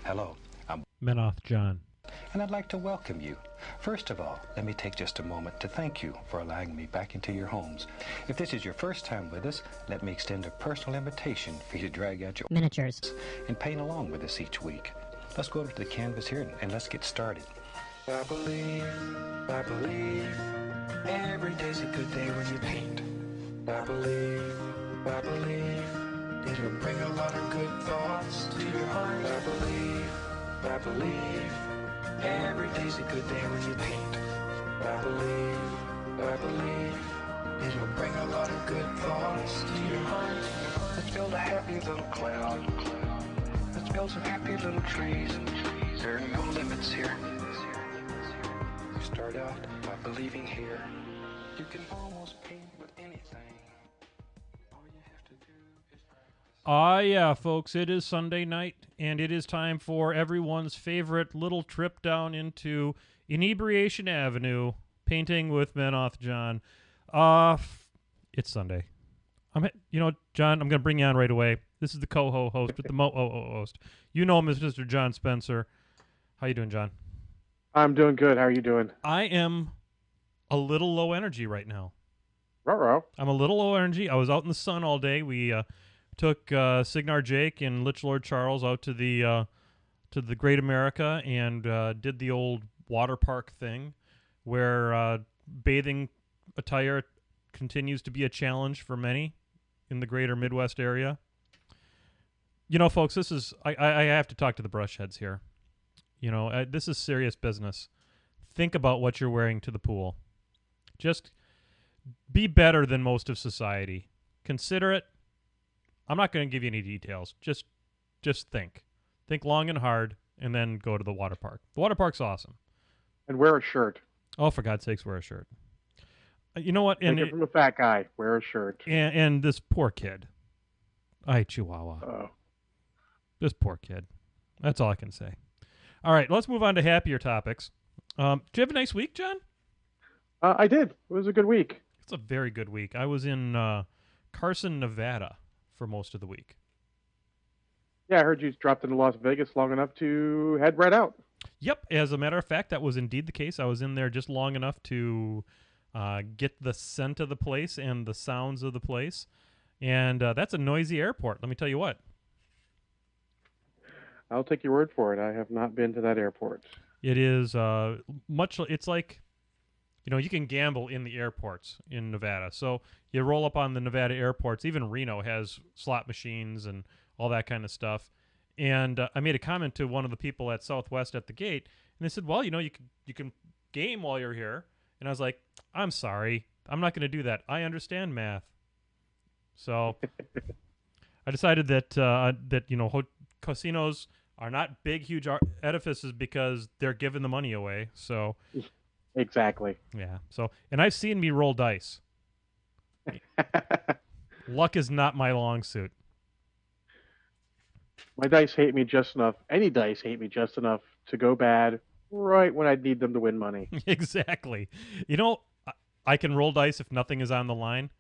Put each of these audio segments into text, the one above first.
Hello, I'm Menoth John. and I'd like to welcome you. First of all, let me take just a moment to thank you for allowing me back into your homes. If this is your first time with us, let me extend a personal invitation for you to drag out your miniatures and paint along with us each week. Let's go over to the canvas here and let's get started. I believe, every day's a good day when you paint. I believe, it'll bring a lot of good thoughts to your heart. I believe, every day's a good day when you paint. I believe, it'll bring a lot of good thoughts to your heart. Let's build a happy little cloud. Let's build some happy little trees. There are no limits here. You start out by believing here. You can almost paint with anything. All you have to do is practice. Yeah, folks, it is Sunday night, and it is time for everyone's favorite little trip down into Inebriation Avenue, painting with Menoth John. It's Sunday. John, I'm going to bring you on right away. This is the co-host with the host. You know him as Mr. John Spencer. How you doing, John? I'm doing good. How are you doing? I am a little low energy right now. Ruh-roh. I'm a little low energy. I was out in the sun all day. We took Signar Jake and Lich Lord Charles out to the Great America and did the old water park thing where bathing attire continues to be a challenge for many in the greater Midwest area. You know, folks, this is I have to talk to the Brushheads here. You know, this is serious business. Think about what you're wearing to the pool. Just be better than most of society. Consider it. I'm not going to give you any details. Just think. Think long and hard, and then go to the water park. The water park's awesome. And wear a shirt. Oh, for God's sakes, wear a shirt. You know what? Take it from a fat guy. Wear a shirt. And this poor kid. Ay, Chihuahua. Oh. This poor kid. That's all I can say. All right, let's move on to happier topics. Did you have a nice week, John? I did. It was a good week. It's a very good week. I was in Carson, Nevada for most of the week. Yeah, I heard you dropped into Las Vegas long enough to head right out. Yep. As a matter of fact, that was indeed the case. I was in there just long enough to get the scent of the place and the sounds of the place. And that's a noisy airport, let me tell you what. I'll take your word for it. I have not been to that airport. It is it's like, you can gamble in the airports in Nevada. So you roll up on the Nevada airports. Even Reno has slot machines and all that kind of stuff. And I made a comment to one of the people at Southwest at the gate, and they said, well, you can game while you're here. And I was like, I'm sorry. I'm not going to do that. I understand math. So I decided that casinos are not big, huge edifices because they're giving the money away. So Exactly. yeah. So, and I've seen me roll dice. Luck is not my long suit. My dice hate me just enough. Any dice hate me just enough to go bad right when I need them to win money. Exactly. I can roll dice if nothing is on the line,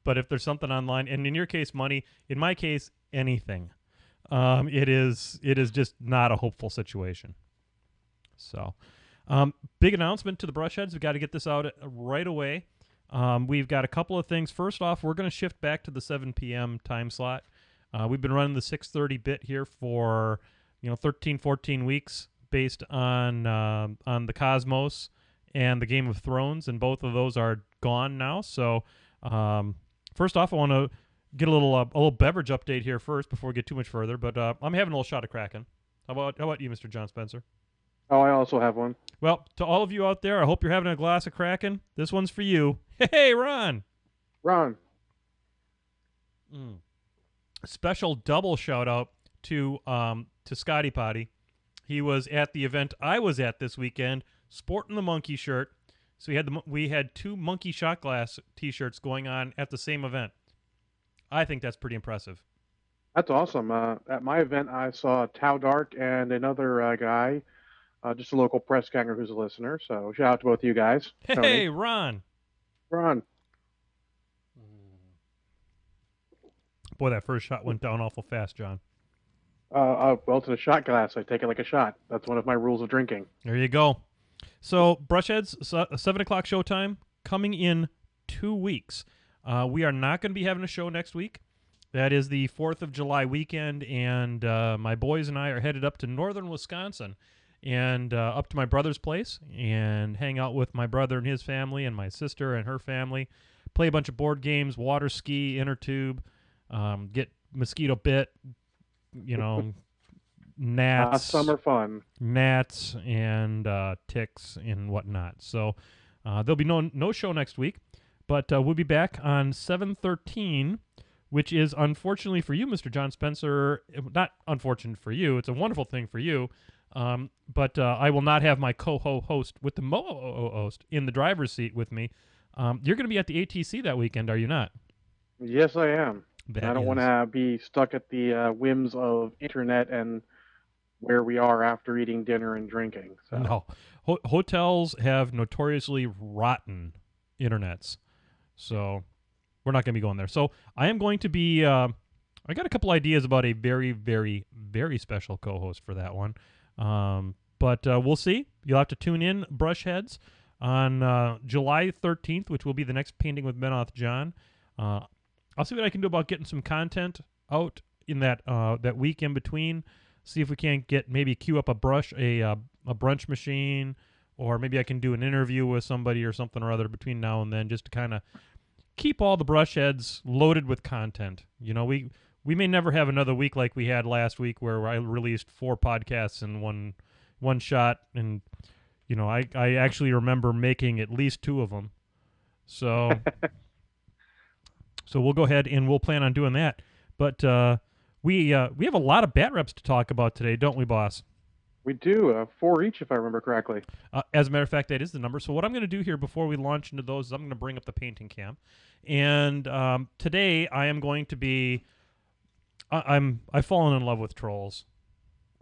but if there's something on line, and in your case, money, in my case, anything, it is just not a hopeful situation. So, big announcement to the Brushheads. We've got to get this out right away. We've got a couple of things. First off, we're going to shift back to the 7 p.m. time slot. We've been running the 6:30 bit here for 13, 14 weeks based on the Cosmos and the Game of Thrones, and both of those are gone now. So first off, I want to get a little beverage update here first before we get too much further. But I'm having a little shot of Kraken. How about you, Mr. John Spencer? Oh, I also have one. Well, to all of you out there, I hope you're having a glass of Kraken. This one's for you. Hey, Ron. Ron. Special double shout out to Scotty Potty. He was at the event I was at this weekend, sporting the monkey shirt. So we had two monkey shot glass T-shirts going on at the same event. I think that's pretty impressive. That's awesome. At my event, I saw Tau Dark and another guy, just a local press ganger who's a listener. So shout out to both of you guys. Hey, Tony. Ron. Ron. Boy, that first shot went down awful fast, John. Well, it's in a shot glass. I take it like a shot. That's one of my rules of drinking. There you go. So, Brushheads, 7 o'clock showtime, coming in 2 weeks. We are not going to be having a show next week. That is the 4th of July weekend, and my boys and I are headed up to northern Wisconsin and up to my brother's place and hang out with my brother and his family and my sister and her family, play a bunch of board games, water ski, inner tube, get mosquito bit, you know, Summer fun. gnats and ticks and whatnot. So there'll be no show next week, but we'll be back on 7/13, which is unfortunately for you, Mr. John Spencer. Not unfortunate for you. It's a wonderful thing for you. But I will not have my co-host with the host in the driver's seat with me. You're going to be at the ATC that weekend, are you not? Yes, I am. That I don't want to be stuck at the whims of internet and where we are after eating dinner and drinking. So. No. Hotels have notoriously rotten internets. So we're not going to be going there. So I am going to be I got a couple ideas about a very, very, very special co-host for that one. But we'll see. You'll have to tune in, Brushheads, on July 13th, which will be the next Painting with Benoth John. I'll see what I can do about getting some content out in that week in between. See if we can't maybe queue up a brunch machine, or maybe I can do an interview with somebody or something or other between now and then, just to kind of keep all the Brushheads loaded with content. You know, we may never have another week like we had last week, where I released 4 podcasts in one shot, and you know, I actually remember making at least 2 of them. So so we'll go ahead and we'll plan on doing that. But we have a lot of bat reps to talk about today, don't we, boss? We do, 4 each, if I remember correctly. As a matter of fact, that is the number. So what I'm going to do here before we launch into those is I'm going to bring up the painting cam. And today I am going to be... I've fallen in love with trolls.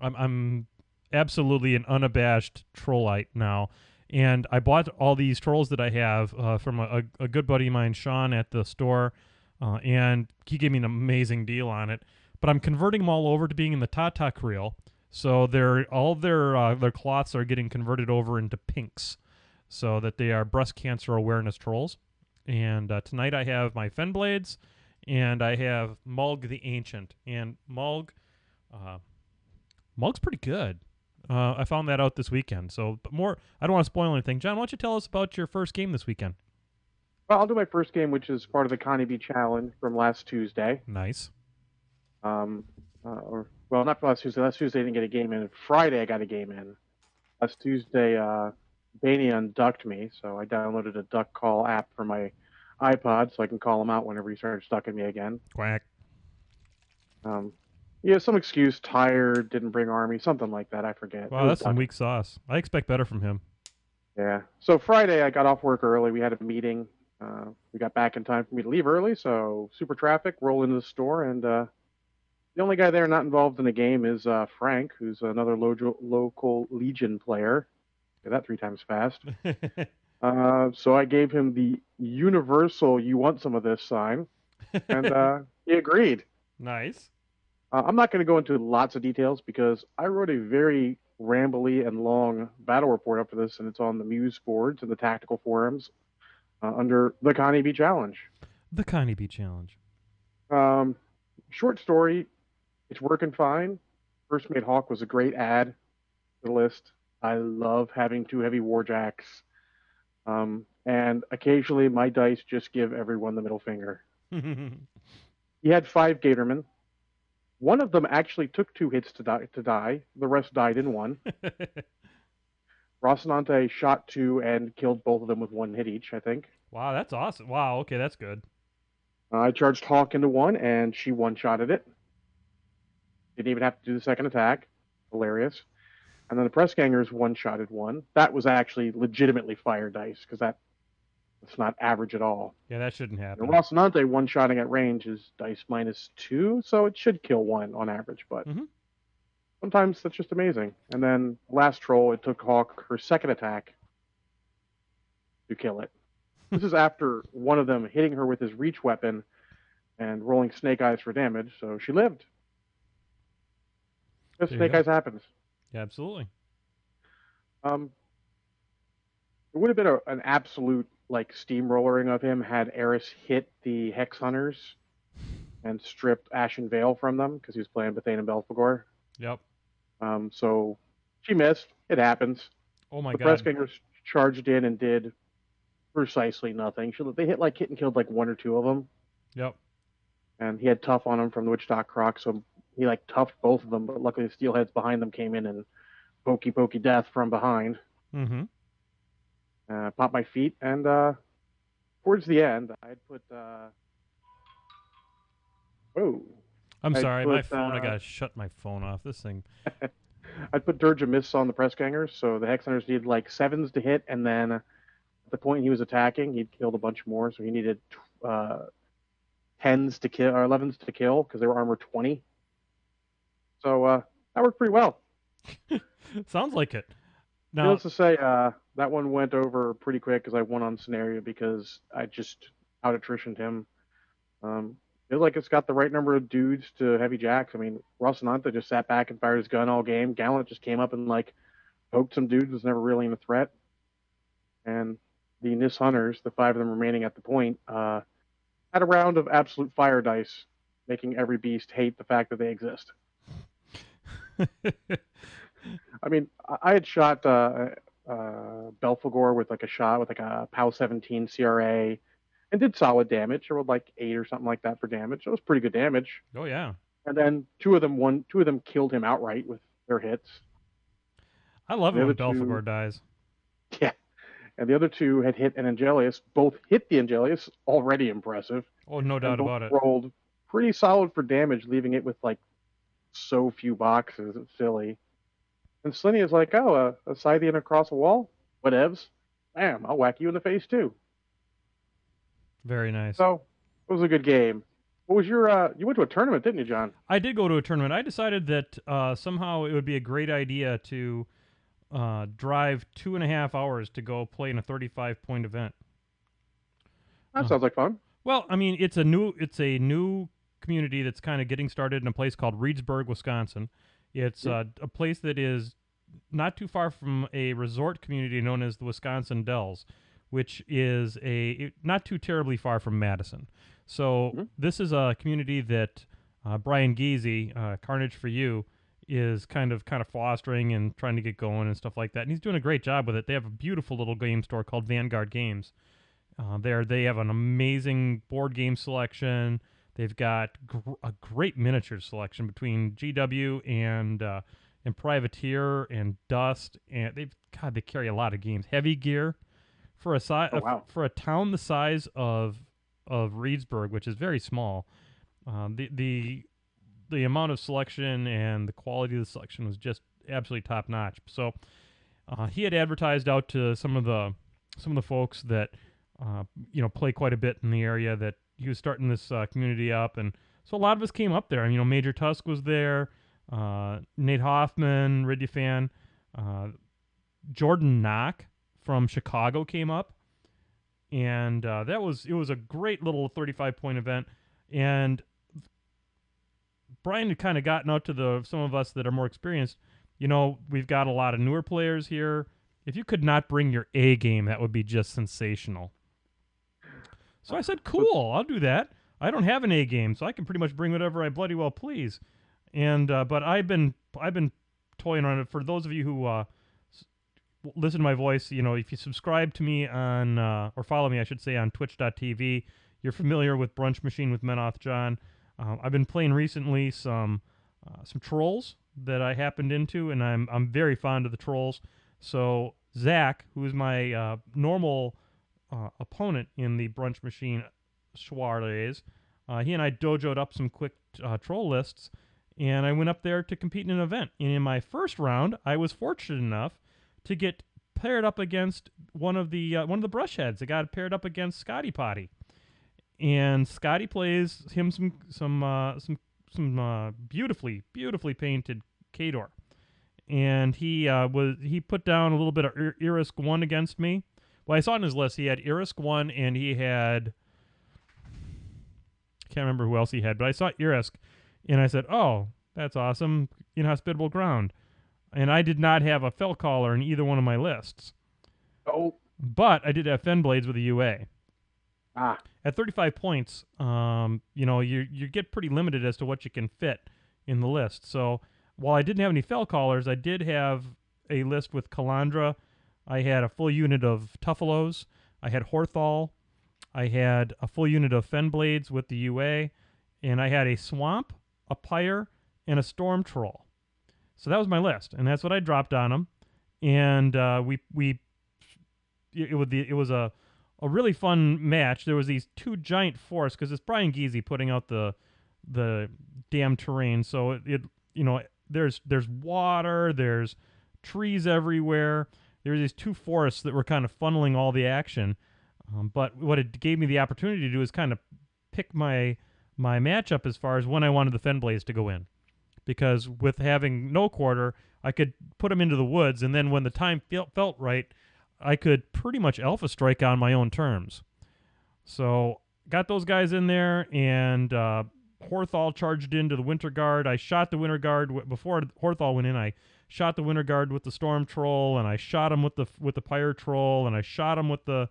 I'm absolutely an unabashed trollite now. And I bought all these trolls that I have from a good buddy of mine, Sean, at the store. And he gave me an amazing deal on it. But I'm converting them all over to being in the Tata Creel. So all their cloths are getting converted over into pinks, so that they are breast cancer awareness trolls. And tonight I have my Fenblades, and I have Mulg the Ancient. And Mulg's pretty good. I found that out this weekend. So, but more, I don't want to spoil anything. John, why don't you tell us about your first game this weekend? Well, I'll do my first game, which is part of the PwMJ challenge from last Tuesday. Nice. Well, not last Tuesday. Last Tuesday I didn't get a game in. Friday I got a game in. Last Tuesday, Bania unducked me, so I downloaded a duck call app for my iPod so I can call him out whenever he started ducking me again. Quack. Yeah, some excuse, tired, didn't bring army, something like that. I forget. Wow, that's some weak sauce. I expect better from him. Yeah. So Friday I got off work early. We had a meeting. We got back in time for me to leave early, so super traffic, roll into the store, and the only guy there not involved in the game is Frank, who's another local Legion player. Say that 3 times fast. So I gave him the universal "you want some of this" sign, and he agreed. Nice. I'm not going to go into lots of details because I wrote a very rambly and long battle report up for this, and it's on the Muse boards and the tactical forums under the PwMJ challenge. The PwMJ challenge. Short story. It's working fine. First Mate Hawk was a great add to the list. I love having 2 heavy warjacks. And occasionally my dice just give everyone the middle finger. He had 5 Gatormen. One of them actually took 2 hits to die. The rest died in 1. Rocinante shot 2 and killed both of them with 1 hit each, I think. Wow, that's awesome. Wow, okay, that's good. I charged Hawk into 1, and she one-shotted it. Didn't even have to do the second attack. Hilarious. And then the press gangers one-shotted 1. That was actually legitimately fire dice, because that's not average at all. Yeah, that shouldn't happen. And Rocinante one-shotting at range is dice -2, so it should kill 1 on average, but sometimes that's just amazing. And then last troll, it took Hawk her second attack to kill it. This is after one of them hitting her with his reach weapon and rolling snake eyes for damage, so she lived. Just There you Snake go. Eyes happens. Yeah, absolutely. Um, it would have been an absolute like steamrollering of him had Eris hit the Hex Hunters and stripped Ashen Veil from them because he was playing Bethane and Belphegor. Yep. So she missed. It happens. Oh my The God. Pressgangers charged in and did precisely nothing. They hit and killed like one or two of them, Yep. and he had tough on him from the Witchdock Croc, so he like toughed both of them. But luckily, the Steelheads behind them came in and pokey death from behind. Mm-hmm. Popped my feet, and towards the end, I'd put. Whoa. I'm I'd sorry, my put phone. I gotta shut my phone off. This thing. I'd put Dirge of Mists on the Pressgangers, so the Hex Hunters needed like sevens to hit, and then at the point he was attacking, he'd killed a bunch more, so he needed tens to kill or 11s to kill because they were armor 20. So that worked pretty well. Sounds like it. Now, Needless to say, that one went over pretty quick because I won on scenario because I just out attritioned him. Feels like it's got the right number of dudes to heavy jacks. I mean, Rocinante just sat back and fired his gun all game. Gallant just came up and like poked some dudes, was never really in a threat. And the Nis Hunters, the 5 of them remaining at the point, had a round of absolute fire dice, making every beast hate the fact that they exist. I mean, I had shot Belphegor with like a shot with like a POW 17 CRA and did solid damage. I rolled like 8 or something like that for damage. It was pretty good damage. oh yeah, And then two of them killed him outright with their hits. I love it The when other two- Belphegor dies. Yeah. And the other two had hit an Angelius. Both hit the Angelius, already impressive. Oh, no doubt And both about it. rolled pretty solid for damage, leaving it with like so few boxes. It's silly. And Slinny is like, oh, a Scythian across a wall? Whatevs. Bam, I'll whack you in the face too. Very nice. So it was a good game. What was your you went to a tournament, didn't you, John? I did go to a tournament. I decided that somehow it would be a great idea to drive 2.5 hours to go play in a 35-point event. That sounds like fun. Well, I mean, it's a new community that's kind of getting started in a place called Reedsburg, Wisconsin. It's a place that is not too far from a resort community known as the Wisconsin Dells, which is not too terribly far from Madison. So this is a community that Brian Geezy, Carnage for You, is kind of fostering and trying to get going and stuff like that. And he's doing a great job with it. They have a beautiful little game store called Vanguard Games. They have an amazing board game selection. They've got a great miniature selection between GW and Privateer and Dust, and they carry a lot of games. Heavy Gear for for a town the size of Reedsburg, which is very small. The amount of selection and the quality of the selection was just absolutely top notch. So he had advertised out to some of the folks that play quite a bit in the area that he was starting this community up, and so a lot of us came up there. Major Tusk was there, Nate Hoffman, Ridufan, Jordan Knock from Chicago came up, and it was a great little 35-point event. And Brian had kind of gotten out to some of us that are more experienced. We've got a lot of newer players here. If you could not bring your A game, that would be just sensational. So I said, cool, I'll do that. I don't have an A game, so I can pretty much bring whatever I bloody well please. And but I've been toying on it. For those of you who listen to my voice, if you subscribe to me on or follow me, I should say, on Twitch.tv, you're familiar with Brunch Machine with Menoth John. I've been playing recently some trolls that I happened into, and I'm very fond of the trolls. So Zach, who is my normal opponent in the Brunch Machine soirees, he and I dojoed up some quick troll lists, and I went up there to compete in an event. And in my first round, I was fortunate enough to get paired up against one of the Brushheads. I got paired up against Scotty Potty, and Scotty plays him some beautifully painted Khador, and he put down a little bit of Irisk 1 against me. Well, I saw on his list he had Irisk 1, and he had, can't remember who else he had, but I saw Irisk, and I said, oh, That's awesome. Inhospitable ground. And I did not have a fell caller in either one of my lists. Oh, But I did have fen blades with a UA. ah, At 35 points, you get pretty limited as to what you can fit in the list. So while I didn't have any fell callers, I did have a list with Calandra. I had a full unit of Tuffalos. I had Horthol. I had a full unit of fen blades with the UA, and I had a swamp, a pyre, and a storm troll. So that was my list, and that's what I dropped on them. And it was a really fun match. There was these two giant forests because it's Brian Geezy putting out the damn terrain. So there's water, there's trees everywhere. There's these two forests that were kind of funneling all the action. But what it gave me the opportunity to do is kind of pick my matchup as far as when I wanted the fen blades to go in, because with having no quarter, I could put them into the woods, and then when the time felt right, I could pretty much alpha strike on my own terms. So got those guys in there, and Horthol charged into the Winter Guard. I shot the Winter Guard before Horthol went in. I shot the Winter Guard with the Storm Troll, and I shot him with the Pyre Troll, and I shot him with the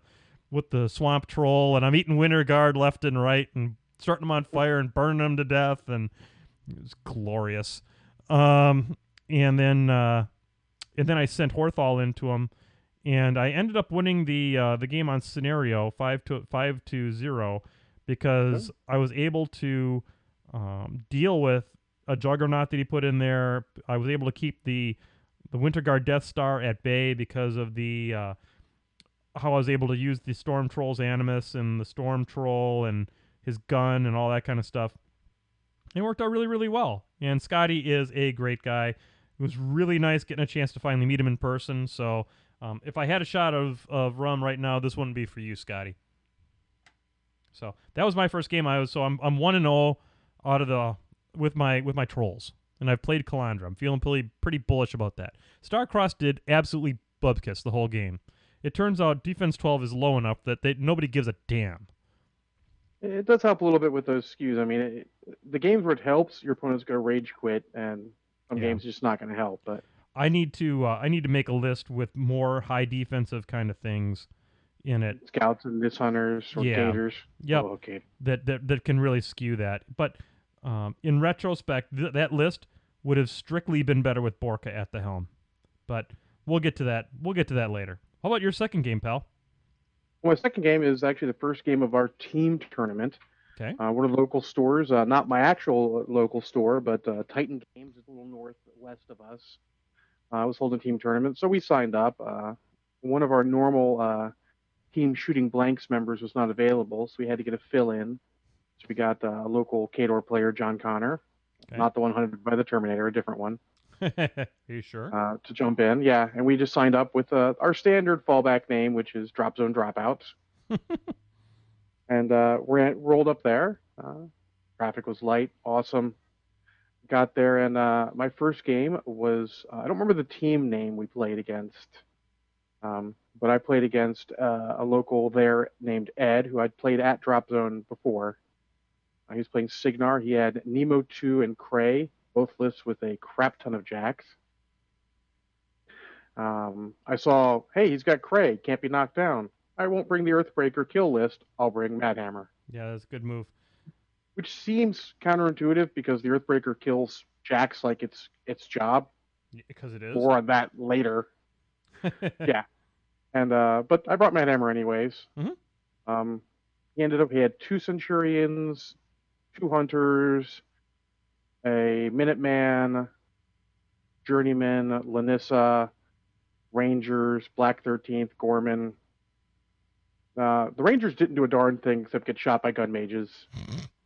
Swamp Troll, and I'm eating Winter Guard left and right, and starting them on fire and burning them to death, and it was glorious. And then I sent Horthol into him, and I ended up winning the game on scenario 5-0 because I was able to deal with a Juggernaut that he put in there. I was able to keep the Winter Guard Death Star at bay because of the how I was able to use the Storm Troll's Animus and the Storm Troll and his gun and all that kind of stuff. It worked out really, really well. And Scotty is a great guy. It was really nice getting a chance to finally meet him in person. So if I had a shot of rum right now, this wouldn't be for you, Scotty. So that was my first game. I'm 1-0 out of the with my trolls, and I've played Calandra. I'm feeling pretty bullish about that. Starcross did absolutely bubkiss the whole game. It turns out defense 12 is low enough that nobody gives a damn. it does help a little bit with those skews. I mean, the games where it helps, your opponent's going to rage quit, and some games just not going to help. But I need to make a list with more high defensive kind of things in it. Scouts and Mishunters or Gators. Yep. Oh, okay. That can really skew that. But in retrospect, that list would have strictly been better with Borka at the helm. But we'll get to that. We'll get to that later. How about your second game, pal? Well, my second game is actually the first game of our team tournament. Okay. One of the local stores, not my actual local store, but Titan Games is a little northwest of us. Was holding a team tournament, so we signed up. One of our normal team shooting blanks members was not available, so we had to get a fill-in. So we got a local Kador player, John Connor, not the one hunted by the Terminator, a different one. Are you sure? To jump in, yeah. And we just signed up with our standard fallback name, which is Drop Zone Dropout. And we rolled up there. Traffic was light, awesome. Got there, and my first game was, I don't remember the team name we played against, but I played against a local there named Ed, who I'd played at Drop Zone before. He was playing Signar. He had Nemo 2 and Cray, both lists with a crap ton of jacks. I saw, hey, he's got Cray, can't be knocked down. I won't bring the Earthbreaker kill list, I'll bring Mad Hammer. Yeah, that's a good move. Which seems counterintuitive because the Earthbreaker kills jacks like its job. Because it is. More on that later. Yeah. And but I brought Mad Hammer anyways. Mm-hmm. He had 2 Centurions, 2 Hunters, a Minuteman, Journeyman, Lanissa, Rangers, Black 13th, Gorman. The Rangers didn't do a darn thing except get shot by gun mages.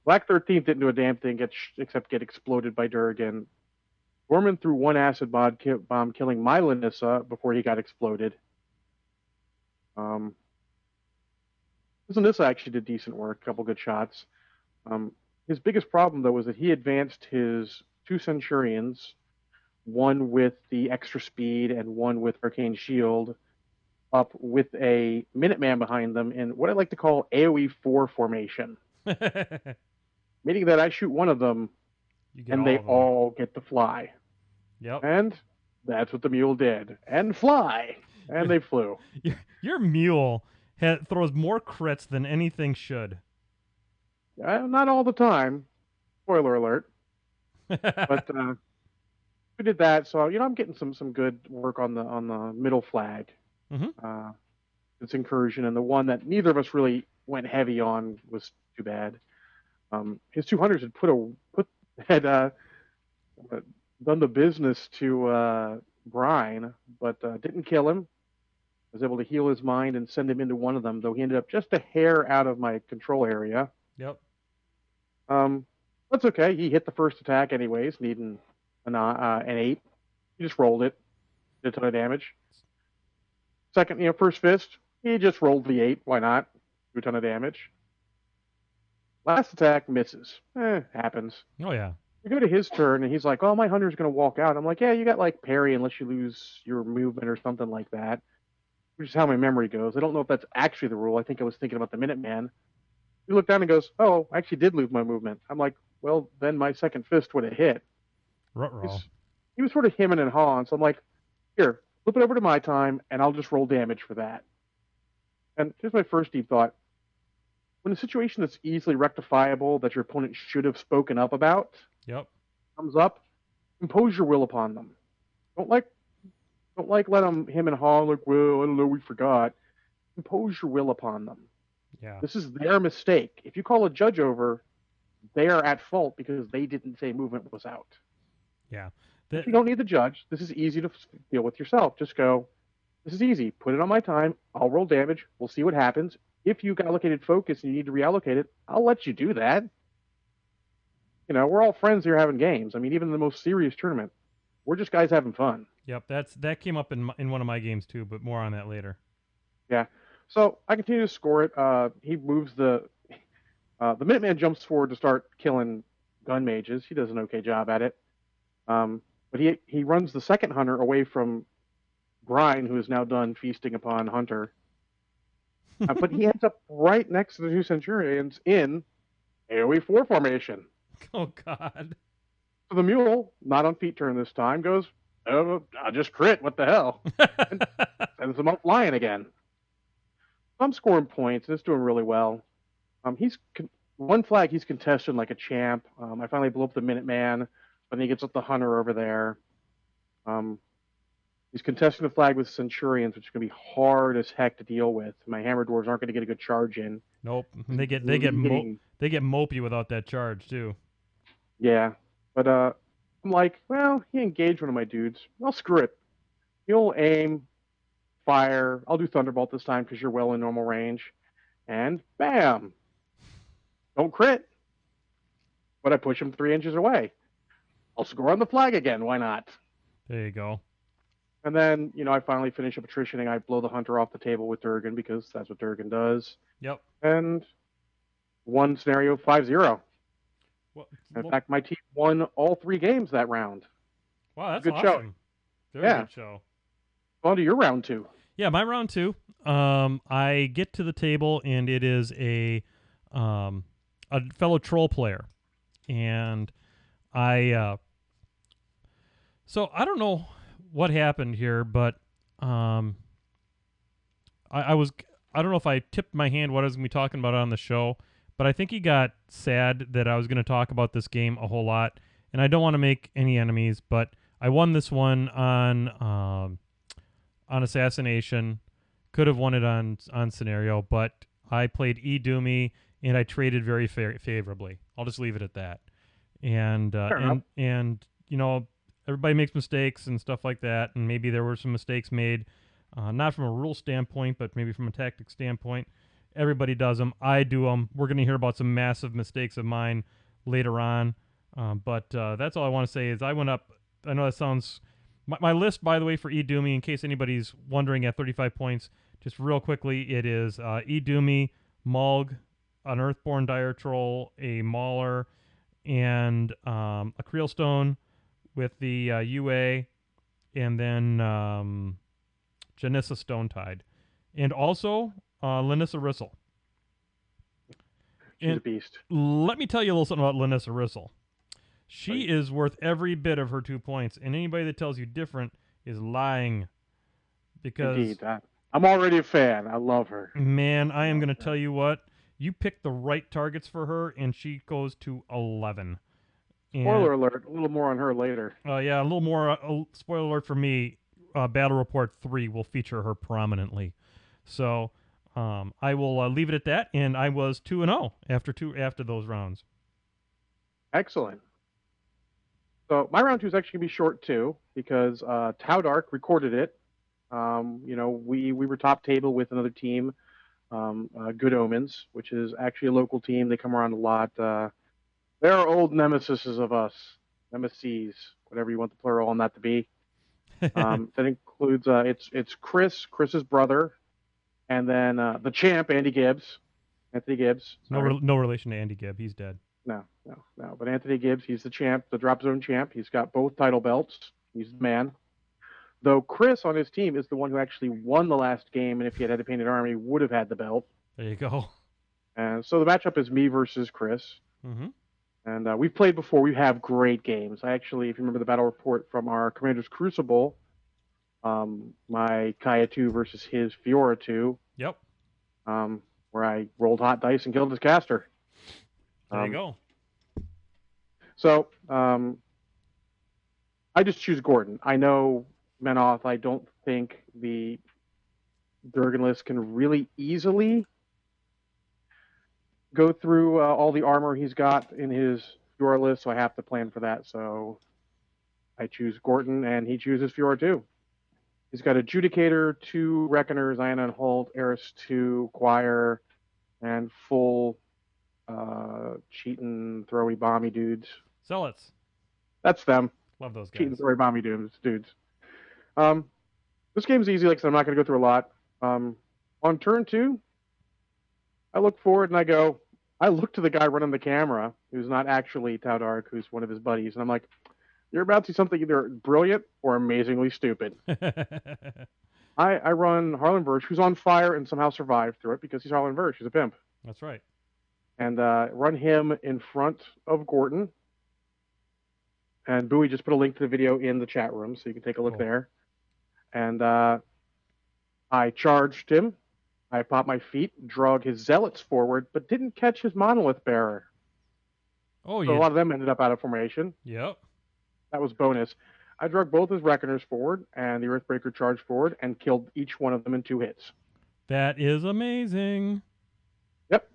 Black 13th didn't do a damn thing except get exploded by Durgan. Gorman threw 1 acid bomb killing my Lanissa before he got exploded. Lanissa actually did decent work, a couple good shots. His biggest problem, though, was that he advanced his 2 Centurions, one with the extra speed and one with Arcane Shield, up with a Minuteman behind them in what I like to call AoE 4 formation. Meaning that I shoot one of them, You get and all they of them. all get to fly. Yep. And that's what the mule did. And fly. And they flew. Your mule throws more crits than anything should. Not all the time. Spoiler alert. But we did that. So I'm getting some good work on the middle flag. Mm-hmm. Its incursion, and the one that neither of us really went heavy on was too bad. His 200s had done the business to Brine, but didn't kill him. I was able to heal his mind and send him into one of them, though he ended up just a hair out of my control area. Yep. That's okay. He hit the first attack anyways, needing an 8. He just rolled it, did a ton of damage. Second, first fist, he just rolled the 8. Why not? Do a ton of damage. Last attack misses. Happens. Oh yeah. We go to his turn, and he's like, "Oh, my hunter's gonna walk out." I'm like, "Yeah, you got like parry unless you lose your movement or something like that," which is how my memory goes. I don't know if that's actually the rule. I think I was thinking about the Minuteman. He looked down and goes, "Oh, I actually did lose my movement." I'm like, "Well, then my second fist would have hit." Ruh-roh. He was sort of hemming and hawing, so I'm like, "Here, flip it over to my time, and I'll just roll damage for that." And here's my first deep thought. When a situation that's easily rectifiable that your opponent should have spoken up about Yep. comes up, impose your will upon them. Don't let them him and haw like, "Well, I don't know, we forgot." Impose your will upon them. Yeah. This is their mistake. If you call a judge over, they are at fault because they didn't say movement was out. Yeah. You don't need the judge. This is easy to deal with yourself. Just go, "This is easy. Put it on my time. I'll roll damage. We'll see what happens. If you've allocated focus and you need to reallocate it, I'll let you do that." We're all friends here having games. I mean, even in the most serious tournament, we're just guys having fun. Yep. That came up in one of my games too, but more on that later. Yeah. So I continue to score it. He moves the Minuteman jumps forward to start killing gun mages. He does an okay job at it. But he runs the second hunter away from Brine, who is now done feasting upon Hunter. But he ends up right next to the 2 Centurions in AoE 4 formation. Oh God. So the mule, not on feet turn this time, goes, "Oh, I'll just crit. What the hell?" And sends him up flying again. I'm scoring points, and it's doing really well. He's one flag he's contested like a champ. I finally blew up the Minuteman, but then he gets up the Hunter over there. He's contesting the flag with Centurions, which is going to be hard as heck to deal with. My Hammer Dwarves aren't going to get a good charge in. Nope. They get mopey without that charge too. Yeah, but I'm like, well, he engaged one of my dudes. Well, screw it. He'll aim, fire. I'll do Thunderbolt this time because you're well in normal range. And bam! Don't crit. But I push him 3 inches away. I'll score on the flag again. Why not? There you go. And then, I finally finish up attritioning. I blow the Hunter off the table with Durgan because that's what Durgan does. Yep. And one scenario 5-0. In fact, my team won all 3 games that round. Wow, that's good awesome. Show. Very good show. On to your round 2. Yeah, my round 2. I get to the table and it is a fellow troll player, and so I don't know what happened here, but I don't know if I tipped my hand what I was going to be talking about on the show, but I think he got sad that I was going to talk about this game a whole lot, and I don't want to make any enemies, but I won this one on Assassination. Could have won it on scenario, but I played Doomy and I traded very favorably. I'll just leave it at that. And everybody makes mistakes and stuff like that, and maybe there were some mistakes made, not from a rule standpoint, but maybe from a tactic standpoint. Everybody does them. I do them. We're going to hear about some massive mistakes of mine later on, but that's all I want to say is I went up. I know that sounds... My list, by the way, for Doomy, in case anybody's wondering, at 35 points, just real quickly, it is Doomy, Mulg, an Earthborn Dire Troll, a Mauler, and a Creelstone with the UA, and then Janissa Stonetide. And also Linissa Rissel. She's a beast. Let me tell you a little something about Linissa Rissel. She is worth every bit of her 2 points, and anybody that tells you different is lying. Because Indeed, I'm already a fan. I love her. Man, I am going to tell you what. You pick the right targets for her, and she goes to 11. Spoiler alert, a little more on her later. Yeah, a little more. Spoiler alert for me, Battle Report 3 will feature her prominently. So I will leave it at that, and I was 2-0 after those rounds. Excellent. So my round 2 is actually going to be short, too, because Taudark recorded it. We were top table with another team, Good Omens, which is actually a local team. They come around a lot. They're old nemesis of us, nemesis, whatever you want the plural on that to be. That includes it's Chris's brother, and then the champ, Anthony Gibbs. No relation to Andy Gibb. He's dead. No. But Anthony Gibbs, he's the champ, the drop zone champ. He's got both title belts. He's the man. Though Chris on his team is the one who actually won the last game, and if he had the Painted Army, would have had the belt. There you go. And so the matchup is me versus Chris. Mm-hmm. And we've played before. We have great games. I actually, if you remember the battle report from our Commander's Crucible, my Kaya 2 versus his Fiora 2. Yep. Where I rolled hot dice and killed his caster. There you go. So I just choose Gordon. I know Menoth, I don't think the Durgan list can really easily go through all the armor he's got in his Fiora list, so I have to plan for that. So I choose Gordon, and he chooses Fiora 2. He's got Adjudicator, 2 Reckoners, Iona and Holt, Eris 2, Choir, and full cheating, throwy, bomby dudes. Zealots. That's them. Love those guys. Cheating, throwy, bomby dudes. This game's easy, like I said, I'm not going to go through a lot. On turn 2, I look forward and I look to the guy running the camera, who's not actually Taudark, who's one of his buddies, and I'm like, you're about to see something either brilliant or amazingly stupid. I run Harlan Verge, who's on fire and somehow survived through it because he's Harlan Verge. He's a pimp. That's right. And run him in front of Gordon. And Bowie just put a link to the video in the chat room, so you can take a look there. And I charged him. I popped my feet, drug his zealots forward, but didn't catch his monolith bearer. Oh, so yeah. A lot of them ended up out of formation. Yep. That was bonus. I drug both his Reckoners forward, and the Earthbreaker charged forward, and killed each one of them in 2 hits. That is amazing. Yep.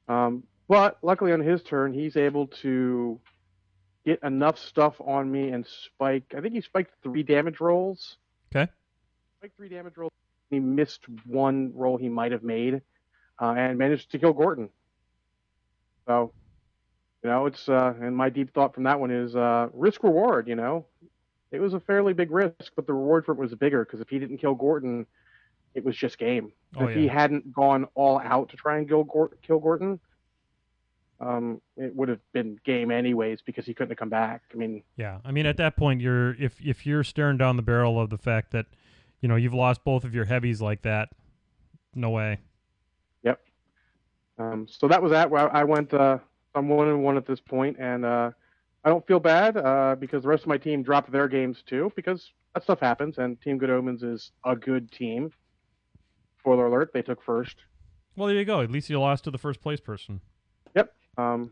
But luckily on his turn, he's able to get enough stuff on me and spike. I think he spiked 3 damage rolls. Okay. Spiked 3 damage rolls. He missed 1 roll he might have made, and managed to kill Gordon. So, it's and my deep thought from that one is risk reward. It was a fairly big risk, but the reward for it was bigger because if he didn't kill Gordon, it was just game. If he hadn't gone all out to try and kill Gordon, it would have been game anyways because he couldn't have come back. At that point, if you're staring down the barrel of the fact that you've lost both of your heavies like that, no way. Yep. So that was that. I went. I'm 1-1 at this point, and I don't feel bad because the rest of my team dropped their games too because that stuff happens. And Team Good Omens is a good team. Spoiler alert: they took first. Well, there you go. At least you lost to the first place person. Yep. And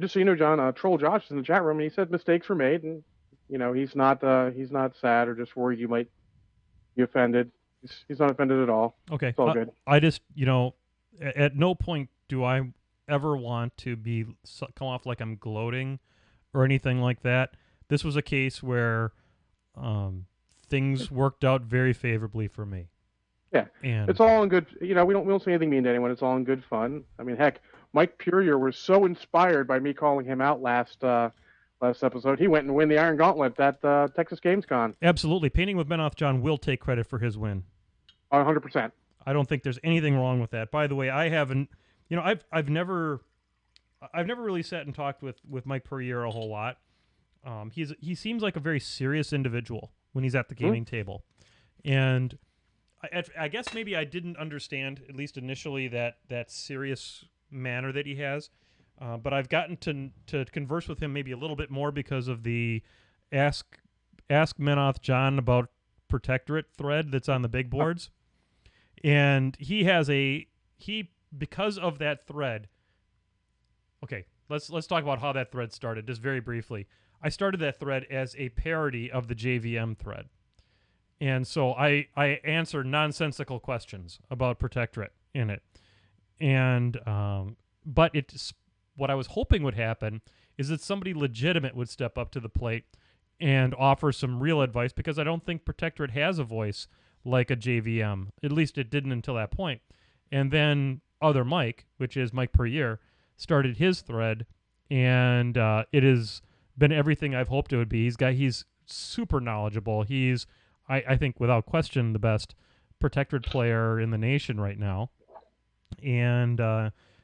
just so you know, John, Troll Josh is in the chat room, and he said mistakes were made, and he's not sad or just worried you might be offended. He's not offended at all. Okay. It's all good. I just at no point do I ever want to come off like I'm gloating or anything like that. This was a case where things worked out very favorably for me. Yeah, and it's all in good. We don't say anything mean to anyone. It's all in good fun. Heck, Mike Purier was so inspired by me calling him out last episode. He went and won the Iron Gauntlet at Texas Games Con. Absolutely, Painting with Menoth John will take credit for his win. 100%. I don't think there's anything wrong with that. By the way, I haven't. I've never really sat and talked with Mike Purier a whole lot. He seems like a very serious individual when he's at the gaming table, and I guess maybe I didn't understand, at least initially, that serious manner that he has. but I've gotten to converse with him maybe a little bit more because of the ask Menoth John about Protectorate thread that's on the big boards, and he has because of that thread. Okay, let's talk about how that thread started just very briefly. I started that thread as a parody of the JVM thread. And so I answer nonsensical questions about Protectorate in it. And but it's what I was hoping would happen is that somebody legitimate would step up to the plate and offer some real advice, because I don't think Protectorate has a voice like a JVM. At least it didn't until that point. And then other Mike, which is Mike Per Year, started his thread, and it has been everything I've hoped it would be. He's super knowledgeable. He's I think without question the best Protectorate player in the nation right now, and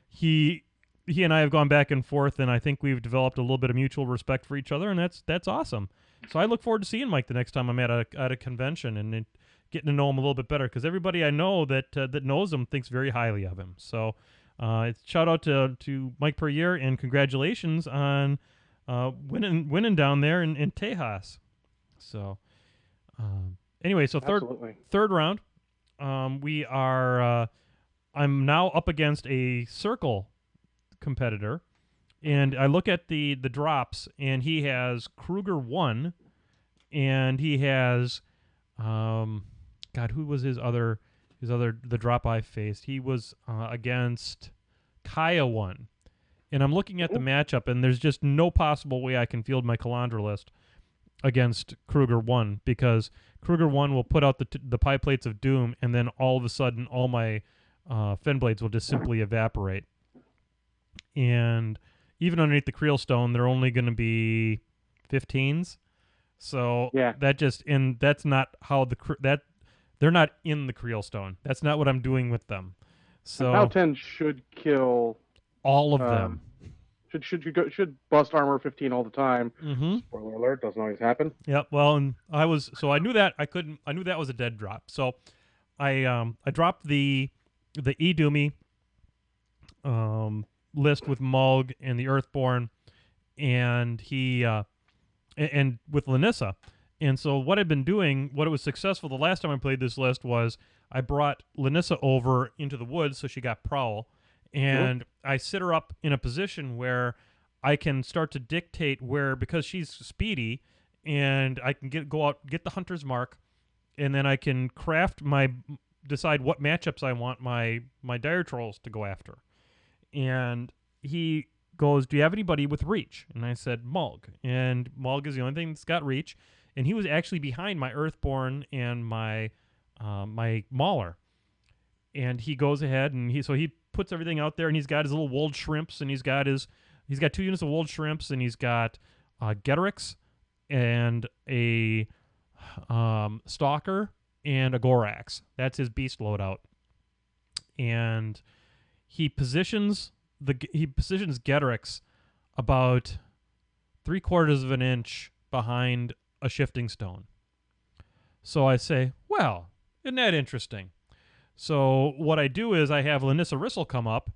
he and I have gone back and forth, and I think we've developed a little bit of mutual respect for each other, and that's awesome. So I look forward to seeing Mike the next time I'm at a convention and getting to know him a little bit better, because everybody I know that knows him thinks very highly of him. So it's shout out to Mike Per Year, and congratulations on winning down there in Tejas. So. Anyway, so third round, we are. I'm now up against a circle competitor, and I look at the drops, and he has Kruger 1, and he has, God, who was his other the drop I faced? He was against Kaya 1, and I'm looking at the matchup, and there's just no possible way I can field my Calandra list against Kruger 1, because Kruger 1 will put out the pie plates of doom, and then all of a sudden all my fin blades will just simply evaporate. And even underneath the Creel Stone, they're only going to be 15s. So that's not how they're not in the Creel Stone. That's not what I'm doing with them. So POW 10 should kill all of them. Should bust armor 15 all the time. Mm-hmm. Spoiler alert, doesn't always happen. Yep. Well, and I knew that I knew that was a dead drop. So I dropped the Edoomy list with Mulg and the Earthborn, and he and with Lanissa. And so what I've been doing, what it was successful the last time I played this list, was I brought Lanissa over into the woods, so she got Prowl. And I sit her up in a position where I can start to dictate where, because she's speedy, and I can go out, get the hunter's mark, and then I can decide what matchups I want my dire trolls to go after. And he goes, "Do you have anybody with reach?" And I said, "Mulg." And Mulg is the only thing that's got reach, and he was actually behind my Earthborn and my Mauler. And he goes ahead and he puts everything out there, and he's got his little wold shrimps, and he's got 2 units of wold shrimps, and he's got Getrix and a Stalker and a Gorax. That's his beast loadout. And he positions Getrix about 3/4 of an inch behind a shifting stone. So I say, well, isn't that interesting? So what I do is I have Lanissa Rissel come up,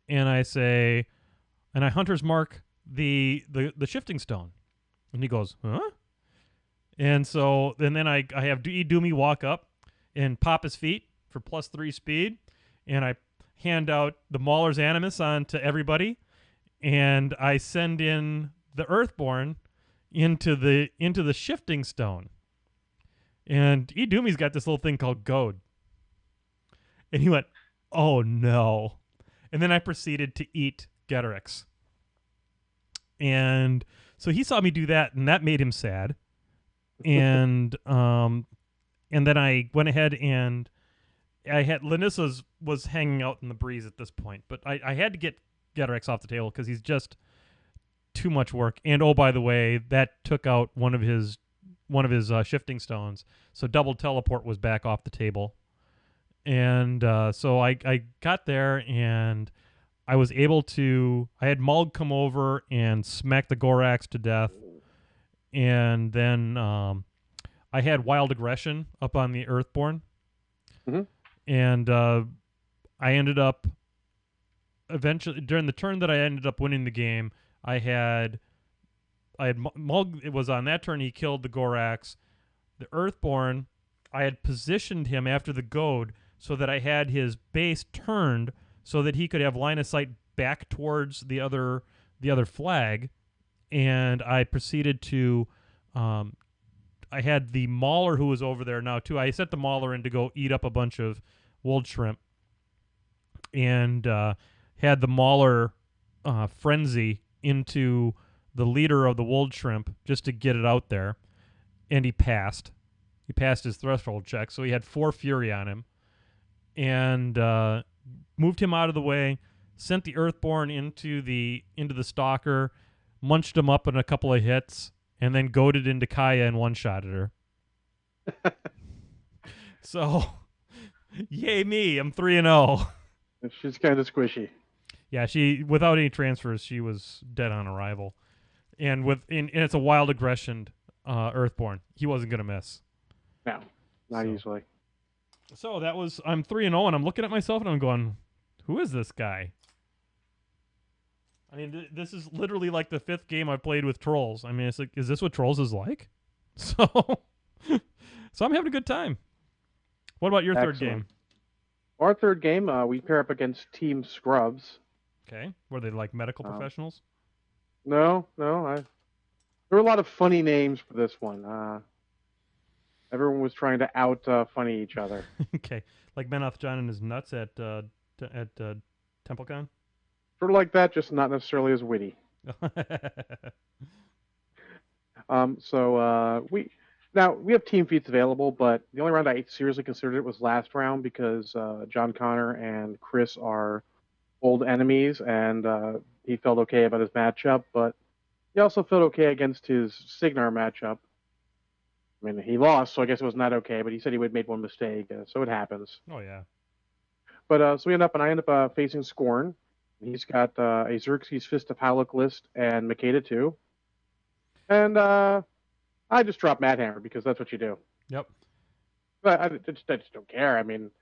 and I say, and I hunter's mark the shifting stone. And he goes, huh? And so and then I have Doomy walk up and pop his feet for +3 speed, and I hand out the Mauler's Animus on to everybody, and I send in the Earthborn into the shifting stone. And Doomy's got this little thing called Goad. And he went, "Oh no." And then I proceeded to eat Getrix. And so he saw me do that, and that made him sad. And then I went ahead and I had Lanissa's was hanging out in the breeze at this point, but I had to get Getrix off the table because he's just too much work. And oh, by the way, that took out one of his shifting stones, so double teleport was back off the table. And so I got there, and I was able to. I had Mulg come over and smack the Gorax to death, and then I had Wild Aggression up on the Earthborn, and I ended up eventually during the turn that I ended up winning the game, I had Mulg. It was on that turn he killed the Gorax, the Earthborn. I had positioned him after the goad so that I had his base turned so that he could have line of sight back towards the other flag, and I proceeded to. I had the Mauler who was over there now too. I set the Mauler in to go eat up a bunch of wold shrimp, and had the Mauler frenzy into the leader of the wold shrimp just to get it out there, and he passed. He passed his threshold check, so he had 4 fury on him, and moved him out of the way. Sent the Earthborn into the stalker, munched him up in a couple of hits, and then goaded into Kaya and one-shotted her. So, yay me! I'm 3-0. She's kind of squishy. Yeah, she without any transfers, she was dead on arrival, and and it's a wild aggression Earthborn. He wasn't gonna miss. No, not easily. So that was I'm 3-0, and I'm looking at myself and I'm going, who is this guy? I mean, this is literally like the 5th game I've played with trolls. I mean, it's like, is this what trolls is like? So, so I'm having a good time. What about your third game? Our third game, we pair up against Team Scrubs. Okay, were they like medical professionals? No. There were a lot of funny names for this one. Everyone was trying to out funny each other. Okay, like Menoth John and his nuts at TempleCon. Sort of like that, just not necessarily as witty. We have team feats available, but the only round I seriously considered it was last round because John Connor and Chris are old enemies, and he felt okay about his matchup, but he also felt okay against his Signar matchup. I mean, he lost, so I guess it was not okay, but he said he would have made one mistake, so it happens. Oh, yeah. But I end up facing Scorn. He's got a Xerxes Fist of Haluk list and Makeda too. And I just drop Mad Hammer because that's what you do. Yep. But I just don't care. I mean,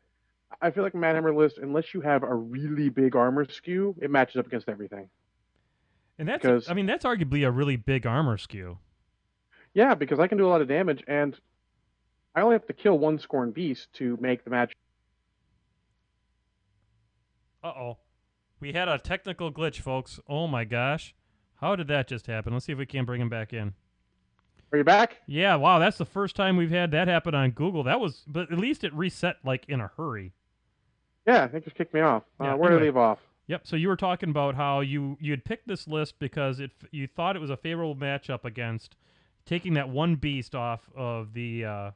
I feel like Mad Hammer list, unless you have a really big armor skew, it matches up against everything. And that's arguably a really big armor skew. Yeah, because I can do a lot of damage, and I only have to kill one Scorn Beast to make the match. Uh-oh. We had a technical glitch, folks. Oh, my gosh. How did that just happen? Let's see if we can bring him back in. Are you back? Yeah, wow, that's the first time we've had that happen on Google. But at least it reset, like, in a hurry. Yeah, it just kicked me off. Where did I leave off? Yep, so you were talking about how you had picked this list because you thought it was a favorable matchup against taking that one beast off of the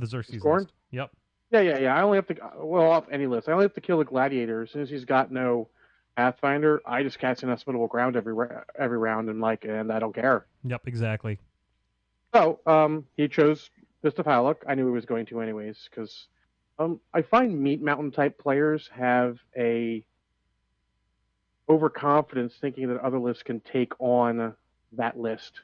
Xerxes list. Yep. Yeah. I only have to, off any list. I only have to kill the Gladiator. As soon as he's got no Pathfinder, I just cast Inhospitable Ground every round, and I don't care. Yep, exactly. So, he chose Fist of Haluk. I knew he was going to anyways, because I find Meat Mountain type players have a overconfidence thinking that other lists can take on that list.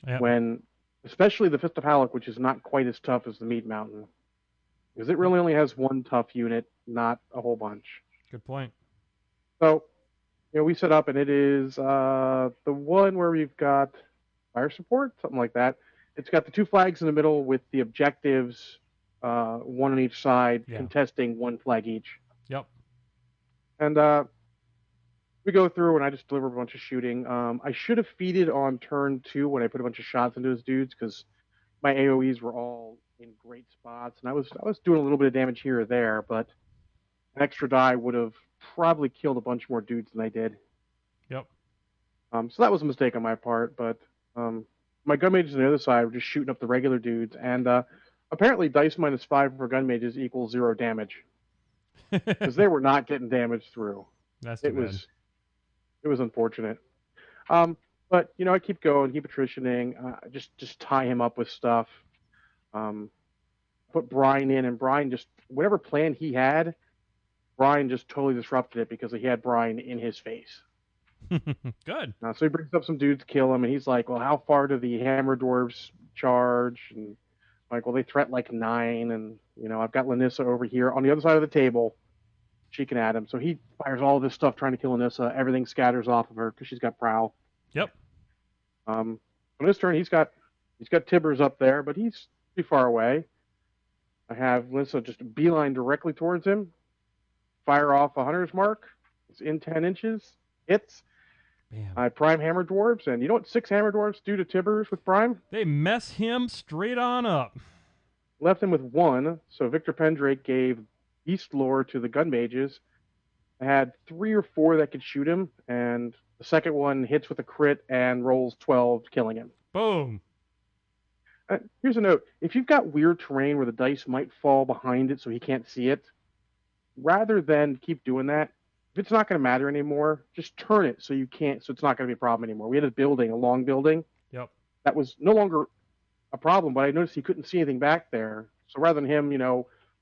Yep. When, especially the Fist of Haluk, which is not quite as tough as the Meat Mountain, because it really only has one tough unit, not a whole bunch. Good point. So, we set up, and it is the one where we've got fire support, something like that. It's got the 2 flags in the middle with the objectives, one on each side, contesting 1 flag each. Yep. And we go through, and I just deliver a bunch of shooting. I should have feeded on turn 2 when I put a bunch of shots into his dudes, because my AoEs were all in great spots, and I was doing a little bit of damage here or there, but an extra die would have probably killed a bunch more dudes than I did. Yep. So that was a mistake on my part, but my gun mages on the other side were just shooting up the regular dudes, and apparently dice -5 for gun mages equals 0 damage, because they were not getting damage through. That's too bad. It was unfortunate. But I keep going, keep attritioning, just tie him up with stuff. Put Brian in, and Brian just whatever plan he had, Brian just totally disrupted it because he had Brian in his face. Good. So he brings up some dudes to kill him, and he's like, well, how far do the hammer dwarves charge? And I'm like, well, they threat like 9, and I've got Lanissa over here on the other side of the table. she can add him. So he fires all this stuff trying to kill Anissa. Everything scatters off of her because she's got prowl. Yep. On his turn, he's got Tibbers up there, but he's pretty far away. I have Anissa just beeline directly towards him. Fire off a hunter's mark. It's in 10 inches. Hits. Bam. I prime hammer dwarves, and you know what 6 hammer dwarves do to Tibbers with prime? They mess him straight on up. Left him with 1, so Victor Pendrake gave Beast Lore to the gun mages. I had 3 or 4 that could shoot him, and the second one hits with a crit and rolls 12, killing him. Boom. Here's a note. If you've got weird terrain where the dice might fall behind it so he can't see it, rather than keep doing that, if it's not going to matter anymore, just turn it so it's not going to be a problem anymore. We had a long building. Yep. That was no longer a problem, but I noticed he couldn't see anything back there. So rather than him,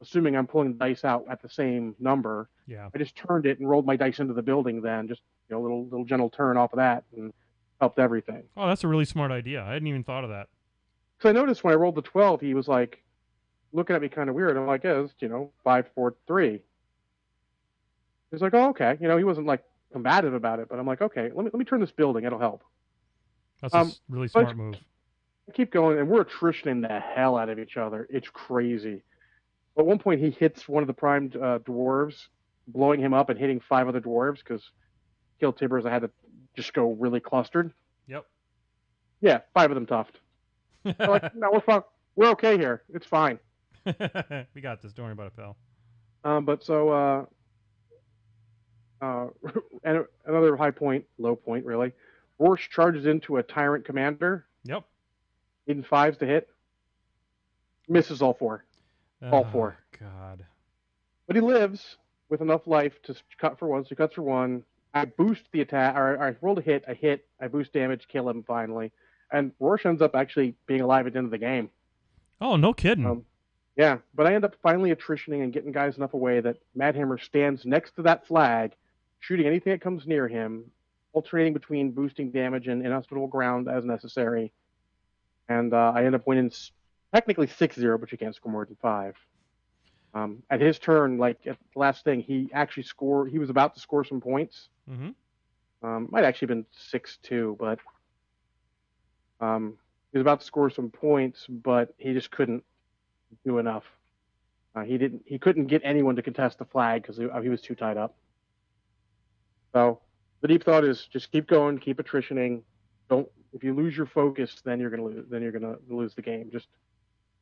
assuming I'm pulling the dice out at the same number, Yeah. I just turned it and rolled my dice into the building then, just a little gentle turn off of that, and helped everything. Oh, that's a really smart idea. I hadn't even thought of that. So I noticed when I rolled the 12, he was like looking at me kind of weird. I'm like, yeah, it's 5, 4, 3. He's like, oh, okay. He wasn't like combative about it, but I'm like, okay, let me turn this building. It'll help. That's a really smart move. I keep going, and we're attritioning the hell out of each other. It's crazy. At one point, he hits one of the primed dwarves, blowing him up and hitting 5 other dwarves because kill Tibbers, I had to just go really clustered. Yep. Yeah, 5 of them toughed. They're like, no, we're fine. We're okay here. It's fine. We got this. Don't worry about it, pal. And another low point, really. Rorsch charges into a tyrant commander. Yep. Needing 5s to hit. Misses all 4. All 4. God. But he lives with enough life to cut for 1, so he cuts for 1. I boost the attack, or I rolled a hit, I boost damage, kill him finally. And Rorsch ends up actually being alive at the end of the game. Oh, no kidding. Yeah, but I end up finally attritioning and getting guys enough away that Madhammer stands next to that flag, shooting anything that comes near him, alternating between boosting damage and inhospitable ground as necessary. And I end up winning technically 6-0, but you can't score more than 5. At his turn, like at the last thing, he actually scored. He was about to score some points. Mm-hmm. Might actually been 6-2, but he was about to score some points, but he just couldn't do enough. He couldn't get anyone to contest the flag because he was too tied up. So the deep thought is just keep going, keep attritioning. If you lose your focus, then you're gonna lose. Then you're gonna lose the game. Just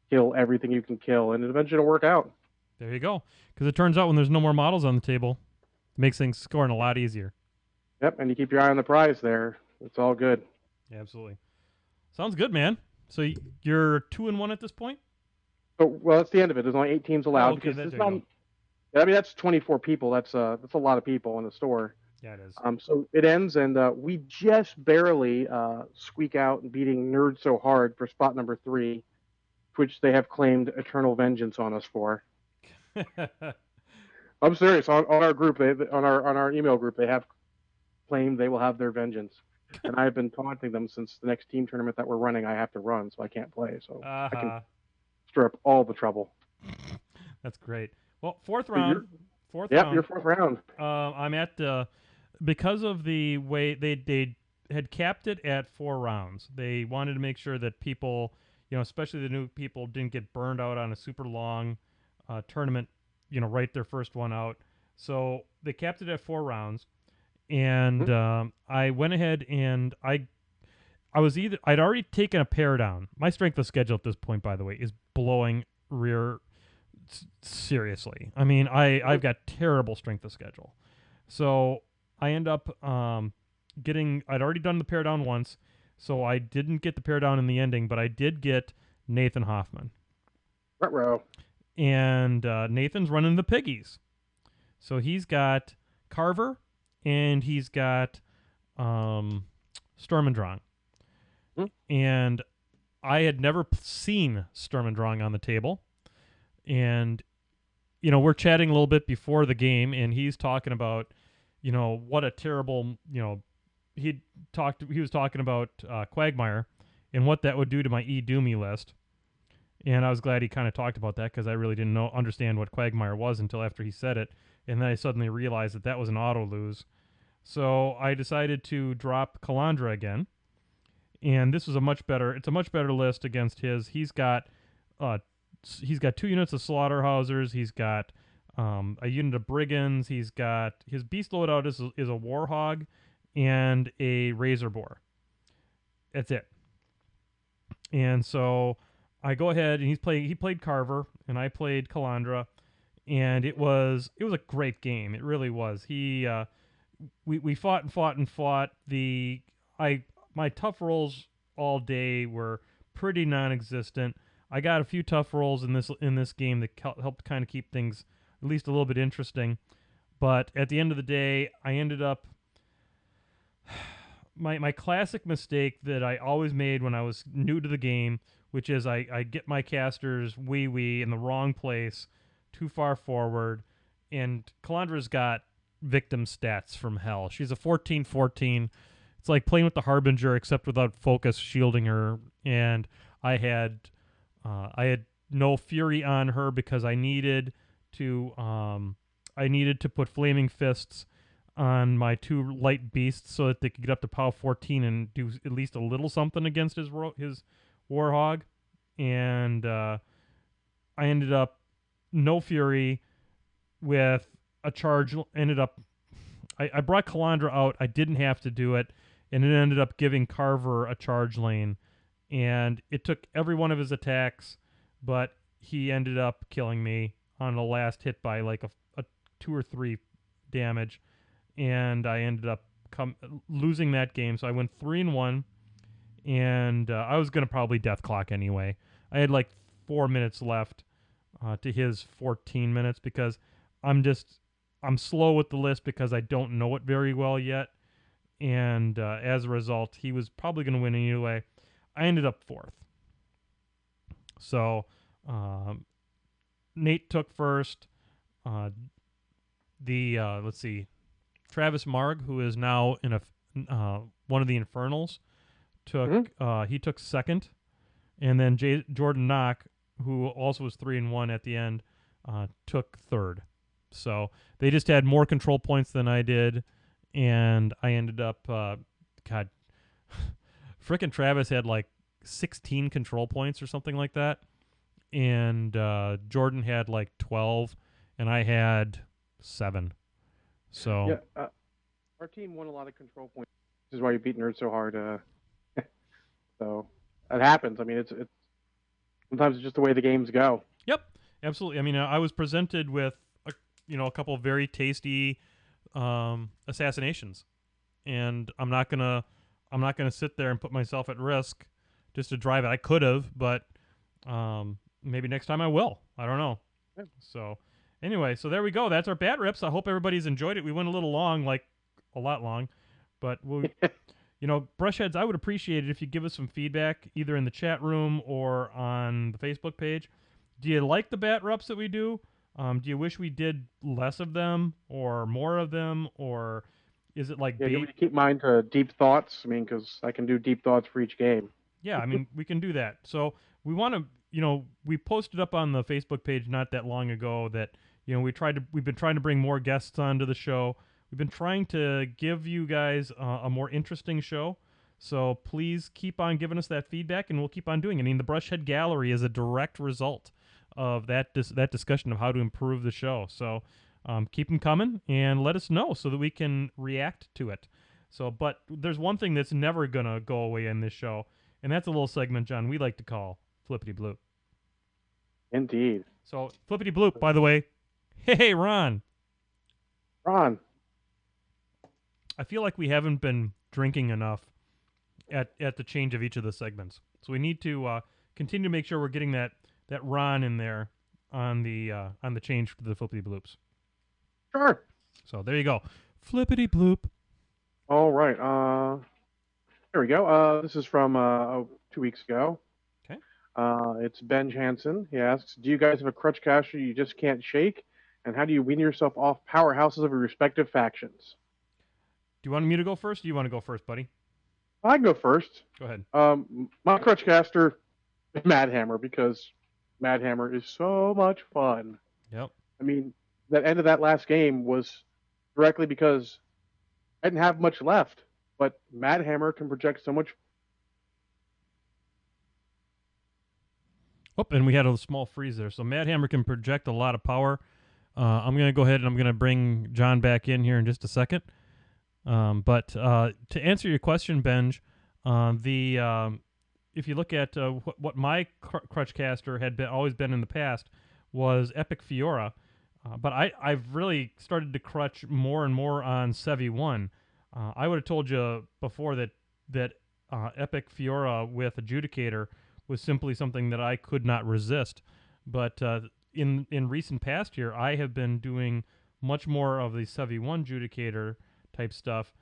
kill everything you can kill, and eventually it'll work out. There you go. Because it turns out when there's no more models on the table, it makes things scoring a lot easier. Yep, and you keep your eye on the prize there. It's all good. Yeah, absolutely. Sounds good, man. So you're 2-1 at this point? Well, that's the end of it. There's only 8 teams allowed. Okay, because that's 24 people. That's a lot of people in the store. Yeah, it is. So it ends, and we just barely squeak out beating Nerd So Hard for spot number 3, which they have claimed eternal vengeance on us for. I'm serious. On our group, on our email group, they have claimed they will have their vengeance, and I have been taunting them since the next team tournament that we're running. I have to run, so I can't play. So I can stir up all the trouble. That's great. Well, fourth round. Yep, your fourth round. I'm at because of the way they had capped it at 4 rounds. They wanted to make sure that people, especially the new people, didn't get burned out on a super long tournament, right their first one out. So they capped it at 4 rounds, and I went ahead and I'd already taken a pair down. My strength of schedule at this point, by the way, is blowing rear. Seriously, I mean, I've got terrible strength of schedule, so I end up I'd already done the pair down once, so I didn't get the pair down in the ending, but I did get Nathan Hoffman. Ruh-roh. And Nathan's running the piggies, so he's got Carver and he's got Sturm and Drang. And I had never seen Sturm and Drang on the table. And, we're chatting a little bit before the game, and he's talking about, what a terrible, he was talking about Quagmire and what that would do to my E-Doomy list. And I was glad he kind of talked about that because I really didn't understand what Quagmire was until after he said it. and then I suddenly realized that that was an auto lose. So I decided to drop Kalandra again, and this was a much better. It's a much better list against his. Uh, he's got 2 units of Slaughterhousers. He's got a unit of Brigands. He's got his beast loadout is a Warhog and a Razor Boar. That's it. And so I go ahead and he played Carver and I played Kalandra, and it was a great game. It really was. We fought and fought and fought. My tough rolls all day were pretty non-existent. I got a few tough rolls in this game that helped kind of keep things at least a little bit interesting. But at the end of the day, I ended up my classic mistake that I always made when I was new to the game, which is I get my casters wee in the wrong place, too far forward, and Kalandra's got victim stats from hell. She's a 14/14. It's like playing with the Harbinger except without focus shielding her, and I had no fury on her because I needed to put flaming fists on my 2 light beasts so that they could get up to POW 14 and do at least a little something against his Warhog, and I ended up no fury with a charge. I brought Kalandra out. I didn't have to do it, and it ended up giving Carver a charge lane, and it took every one of his attacks, but he ended up killing me on the last hit by like a 2 or 3 damage, and I ended up losing that game. So I went 3-1, and I was gonna probably death clock anyway. I had like 4 minutes left to his 14 minutes because I'm slow with the list because I don't know it very well yet, and as a result, he was probably going to win anyway. I ended up 4th. So Nate took first. Let's see, Travis Marg, who is now in one of the Infernals, he took second, and then Jordan Knock, who also was 3-1 at the end, took third. So they just had more control points than I did, and I ended up, frickin' Travis had like 16 control points or something like that, and Jordan had like 12, and I had 7. So yeah, our team won a lot of control points. This is why you beat Nerd so hard. So it happens. I mean, it's sometimes it's just the way the games go. Yep, absolutely. I mean, I was presented with a couple of very tasty assassinations, and I'm not gonna sit there and put myself at risk just to drive it. I could have, but maybe next time I will. I don't know. Yeah. So anyway, so there we go. That's our bat rips. I hope everybody's enjoyed it. We went a little long, like a lot long, but we'll. Brushheads, I would appreciate it if you give us some feedback either in the chat room or on the Facebook page. Do you like the bat reps that we do? Do you wish we did less of them or more of them, or is it like... Yeah, you want me to keep mine to deep thoughts? I mean, because I can do deep thoughts for each game. Yeah, I mean, we can do that. So we want to, we posted up on the Facebook page not that long ago that, we've been trying to bring more guests onto the show. We've been trying to give you guys a more interesting show. So please keep on giving us that feedback, and we'll keep on doing it. I mean, the Brushhead Gallery is a direct result of that discussion of how to improve the show. So keep them coming and let us know so that we can react to it. So, but there's one thing that's never going to go away in this show, and that's a little segment, John, we like to call Flippity Bloop. Indeed. So, Flippity Bloop, by the way. Hey, Ron. Ron. I feel like we haven't been drinking enough at the change of each of the segments. So we need to continue to make sure we're getting that Ron in there on the change for the Flippity Bloops. Sure. So there you go. Flippity Bloop. All right. There we go. This is from 2 weeks ago. Okay. It's Ben Hansen. He asks, do you guys have a crutch caster you just can't shake? And how do you wean yourself off powerhouses of your respective factions? Do you want me to go first, or do you want to go first, buddy? I can go first. Go ahead. My crutch caster is Mad Hammer, because Mad Hammer is so much fun. Yep. I mean, that end of that last game was directly because I didn't have much left. But Mad Hammer can project so much. Oh, and we had a small freeze there. So Mad Hammer can project a lot of power. I'm going to go ahead and I'm going to bring John back in here in just a second. But to answer your question, Benj, if you look at what my crutchcaster had always been in the past was Epic Fiora. But I've really started to crutch more and more on Sevi 1. I would have told you before that Epic Fiora with Adjudicator was simply something that I could not resist. But in recent past here, I have been doing much more of the Sevi 1 Adjudicator type stuff.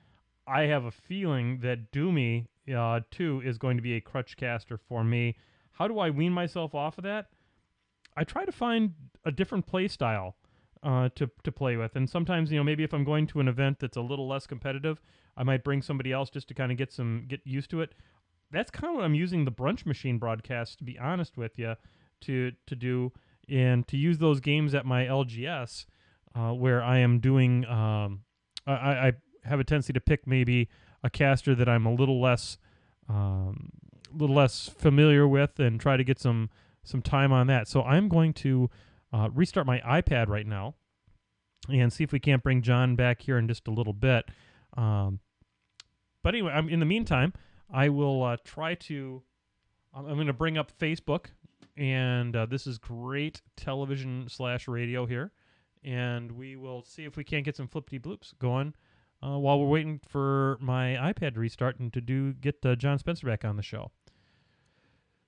I have a feeling that Doomy 2 is going to be a crutchcaster for me. How do I wean myself off of that? I try to find a different play style to play with. And sometimes, maybe if I'm going to an event that's a little less competitive, I might bring somebody else just to kind of get used to it. That's kind of what I'm using the Brunch Machine broadcast, to be honest with you, to do, and to use those games at my LGS where I am doing. I have a tendency to pick maybe a caster that I'm a little less familiar with, and try to get some time on that. So I'm going to restart my iPad right now and see if we can't bring John back here in just a little bit. But anyway, in the meantime, I will try to. I'm going to bring up Facebook, and this is great television/radio here, and we will see if we can't get some flippity bloops going while we're waiting for my iPad to restart and to get John Spencer back on the show.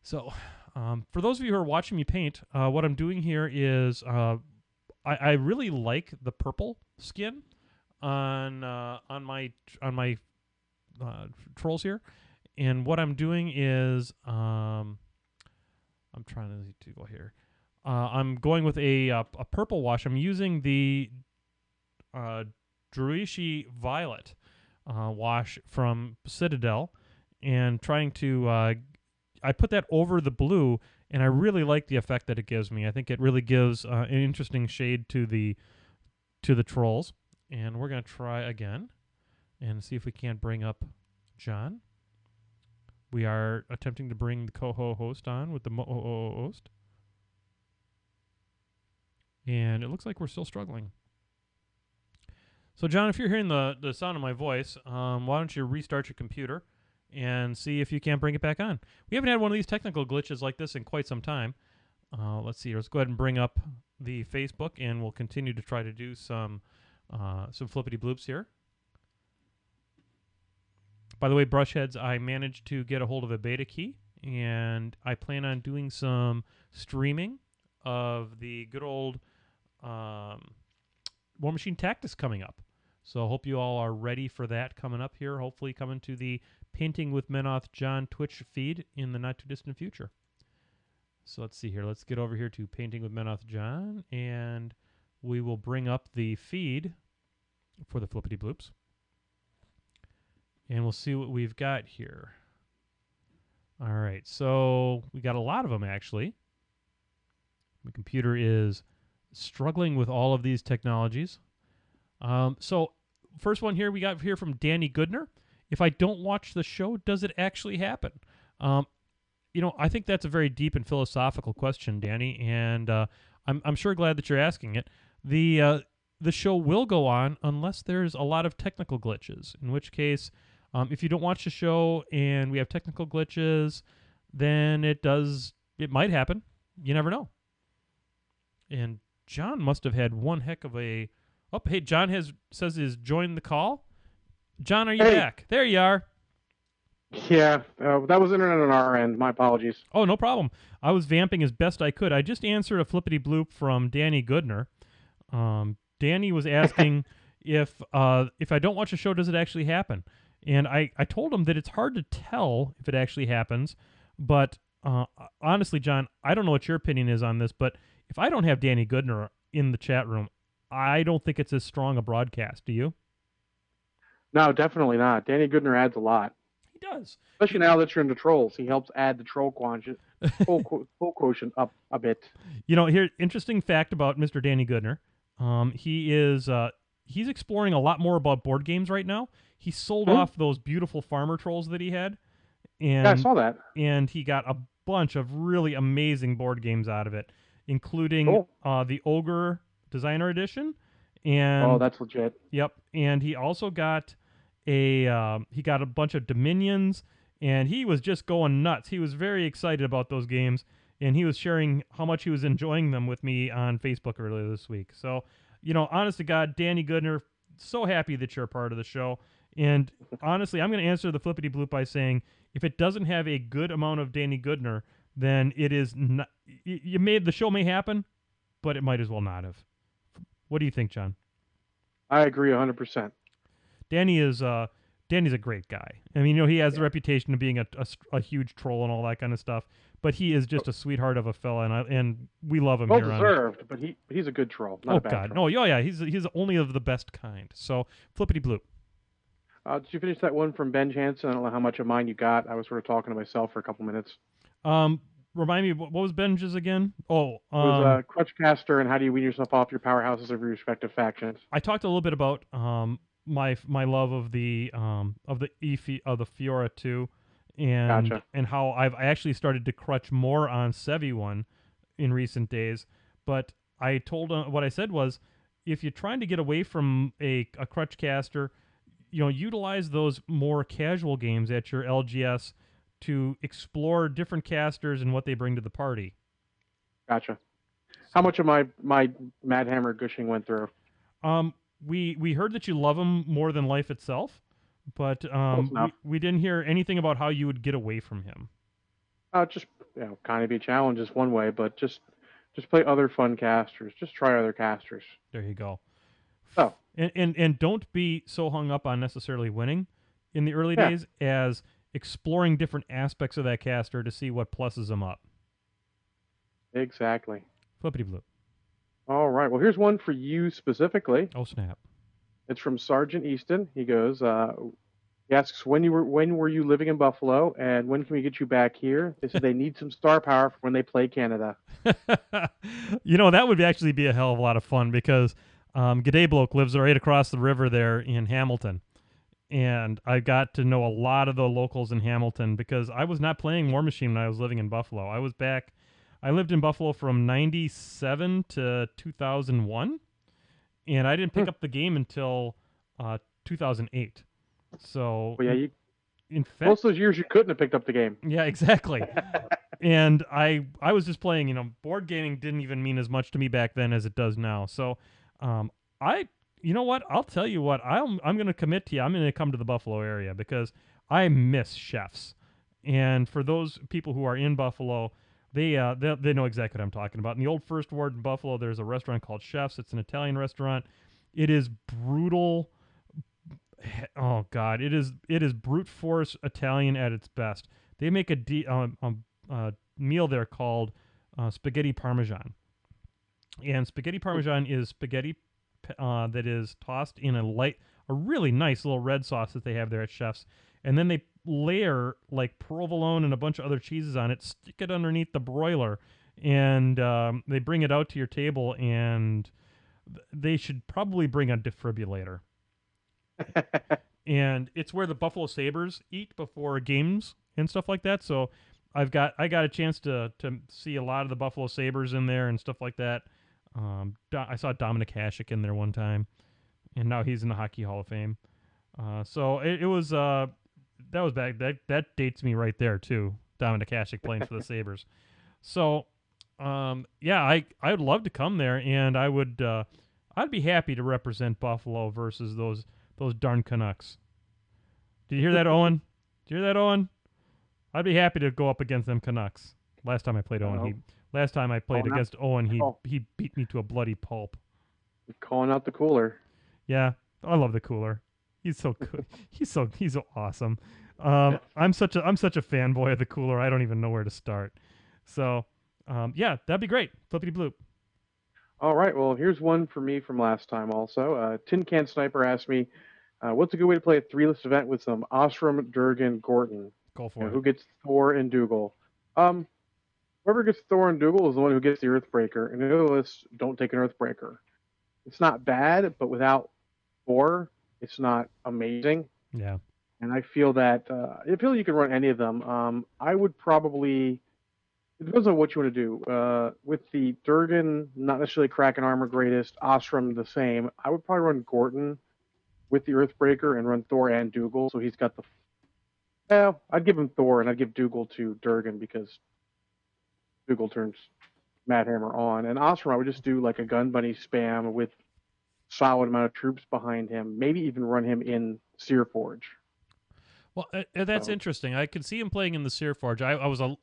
So, for those of you who are watching me paint, what I'm doing here is I really like the purple skin on my trolls here, and what I'm doing is I'm trying to go here. I'm going with a purple wash. I'm using the Druishi Violet wash from Citadel, and trying to I put that over the blue, and I really like the effect that it gives me. I think it really gives an interesting shade to the trolls. And we're going to try again and see if we can't bring up John. We are attempting to bring the co-host on with the host. And it looks like we're still struggling. So, John, if you're hearing the sound of my voice, why don't you restart your computer and see if you can't bring it back on. We haven't had one of these technical glitches like this in quite some time. Let's see. Let's go ahead and bring up the Facebook, and we'll continue to try to do some flippity bloops here. By the way, Brushheads, I managed to get a hold of a beta key, and I plan on doing some streaming of the good old War Machine Tactics coming up. So I hope you all are ready for that coming up here, hopefully coming to the Painting with Menoth John Twitch feed in the not-too-distant future. So let's see here. Let's get over here to Painting with Menoth John, and we will bring up the feed for the Flippity Bloops. And we'll see what we've got here. All right, so we got a lot of them, actually. My computer is struggling with all of these technologies. So first one here we got here from Danny Goodner. If I don't watch the show, does it actually happen? I think that's a very deep and philosophical question, Danny, and I'm sure glad that you're asking it. The show will go on unless there's a lot of technical glitches, in which case, if you don't watch the show and we have technical glitches, then it might happen. You never know. And John must have had one heck of a... Oh, hey, John says he's joined the call. John, are you back? There you are. Yeah, that was internet on our end. My apologies. Oh, no problem. I was vamping as best I could. I just answered a flippity bloop from Danny Goodner. Danny was asking if I don't watch a show, does it actually happen? And I told him that it's hard to tell if it actually happens. But honestly, John, I don't know what your opinion is on this, but if I don't have Danny Goodner in the chat room, I don't think it's as strong a broadcast. Do you? No, definitely not. Danny Goodner adds a lot. He does. Especially now that you're into trolls. He helps add the troll quotient up a bit. Here, interesting fact about Mr. Danny Goodner. He's exploring a lot more about board games right now. He sold Hmm? off those beautiful farmer trolls that he had, Yeah, I and saw that. he got a bunch of really amazing board games out of it, including Cool. the Ogre Designer Edition, Oh, and that's legit. yep, and he also got a bunch of Dominions, and he was just going nuts. He was very excited about those games, and he was sharing how much he was enjoying them with me on Facebook earlier this week. So, honest to God, Danny Goodner, so happy that you're a part of the show. And honestly, I'm going to answer the Flippity Bloop by saying if it doesn't have a good amount of Danny Goodner, then it is not. You made the show may happen, but it might as well not have. What do you think, John? I agree 100%. Danny is Danny's a great guy. I mean, he has the Yeah. reputation of being a huge troll and all that kind of stuff, but he is just a sweetheart of a fella, and we love him Well here on. deserved, but he's a good troll, not Oh a bad God, no, troll. yeah, he's only of the best kind. So flippity bloop. Did you finish that one from Ben Jansen? I don't know how much of mine you got. I was sort of talking to myself for a couple minutes. Um, Remind me what was Ben's again? Oh, It was Crutchcaster and how do you wean yourself off your powerhouses of your respective factions. I talked a little bit about my love of the Fiora 2, and Gotcha. how I actually started to crutch more on Sevi 1 in recent days. But I told what I said was, if you're trying to get away from a crutch caster, utilize those more casual games at your LGS to explore different casters and what they bring to the party. Gotcha. How much of my Mad Hammer gushing went through? Um, we heard that you love him more than life itself, but Close enough. we didn't hear anything about how you would get away from him. Just kind of be a challenge is one way, but just play other fun casters. Just try other casters. There you go. Oh, And don't be so hung up on necessarily winning in the early yeah, days as exploring different aspects of that caster to see what pluses them up. exactly. Flippity blue. All right. Well, here's one for you specifically. Oh snap. It's from Sergeant Easton. He goes, he asks when were you living in Buffalo, and when can we get you back here? They said they need some star power for when they play Canada. That would actually be a hell of a lot of fun because G'day Bloke lives right across the river there in Hamilton. And I got to know a lot of the locals in Hamilton because I was not playing War Machine when I was living in Buffalo. I lived in Buffalo from 97 to 2001, and I didn't pick up the game until 2008. So, But yeah, you, in fact, most of those years you couldn't have picked up the game. yeah, exactly. And I was just playing. Board gaming didn't even mean as much to me back then as it does now. So, um, I, you know what? I'll tell you what. I'm going to commit to you. I'm going to come to the Buffalo area because I miss chefs. And for those people who are in Buffalo, they know exactly what I'm talking about. In the old First Ward in Buffalo, there's a restaurant called Chefs. It's an Italian restaurant. It is brutal. Oh God, it is brute force Italian at its best. They make a meal there called spaghetti parmesan, and spaghetti parmesan is spaghetti that is tossed in a really nice little red sauce that they have there at Chef's, and then they layer like provolone and a bunch of other cheeses on it, stick it underneath the broiler, and they bring it out to your table, and they should probably bring a defibrillator. And it's where the Buffalo Sabres eat before games and stuff like that. So I got a chance to see a lot of the Buffalo Sabres in there and stuff like that. I saw Dominic Hasek in there one time, and now he's in the Hockey Hall of Fame. So it was that was back that dates me right there too. Dominic Hasek playing for the Sabres. So yeah, I would love to come there, and I'd be happy to represent Buffalo versus those darn Canucks. Did you hear that, Owen? Did you hear that, Owen? I'd be happy to go up against them Canucks. Last time I played Owen, Uh-oh. last time I played Calling out, against Owen, call, he beat me to a bloody pulp. calling out the cooler. Yeah, I love the cooler. He's so good. He's so awesome. I'm such a fanboy of the cooler. I don't even know where to start. So, yeah, that'd be great. Flippity bloop. All right. Well, here's one for me from last time also. Tin Can Sniper asked me, what's a good way to play a three-list event with some Osram, Durgan, Gorton? Go for it. Who gets Thor and Dougal? Um, Whoever gets Thor and Dougal is the one who gets the Earthbreaker, and the other lists don't take an Earthbreaker. It's not bad, but without Thor, it's not amazing. Yeah. And I feel that I feel you can run any of them. I would probably it depends on what you want to do. With the Durgan, not necessarily Kraken armor greatest, Ostrom the same. I would probably run Gorton with the Earthbreaker and run Thor and Dougal. So he's got the. Well, I'd give him Thor and I'd give Dougal to Durgan because Dougal turns Mad Hammer on. And Ostrom, I would just do like a Gun Bunny spam with solid amount of troops behind him. Maybe even run him in Searforge. Well, that's So interesting. I could see him playing in the Sear Forge. I was a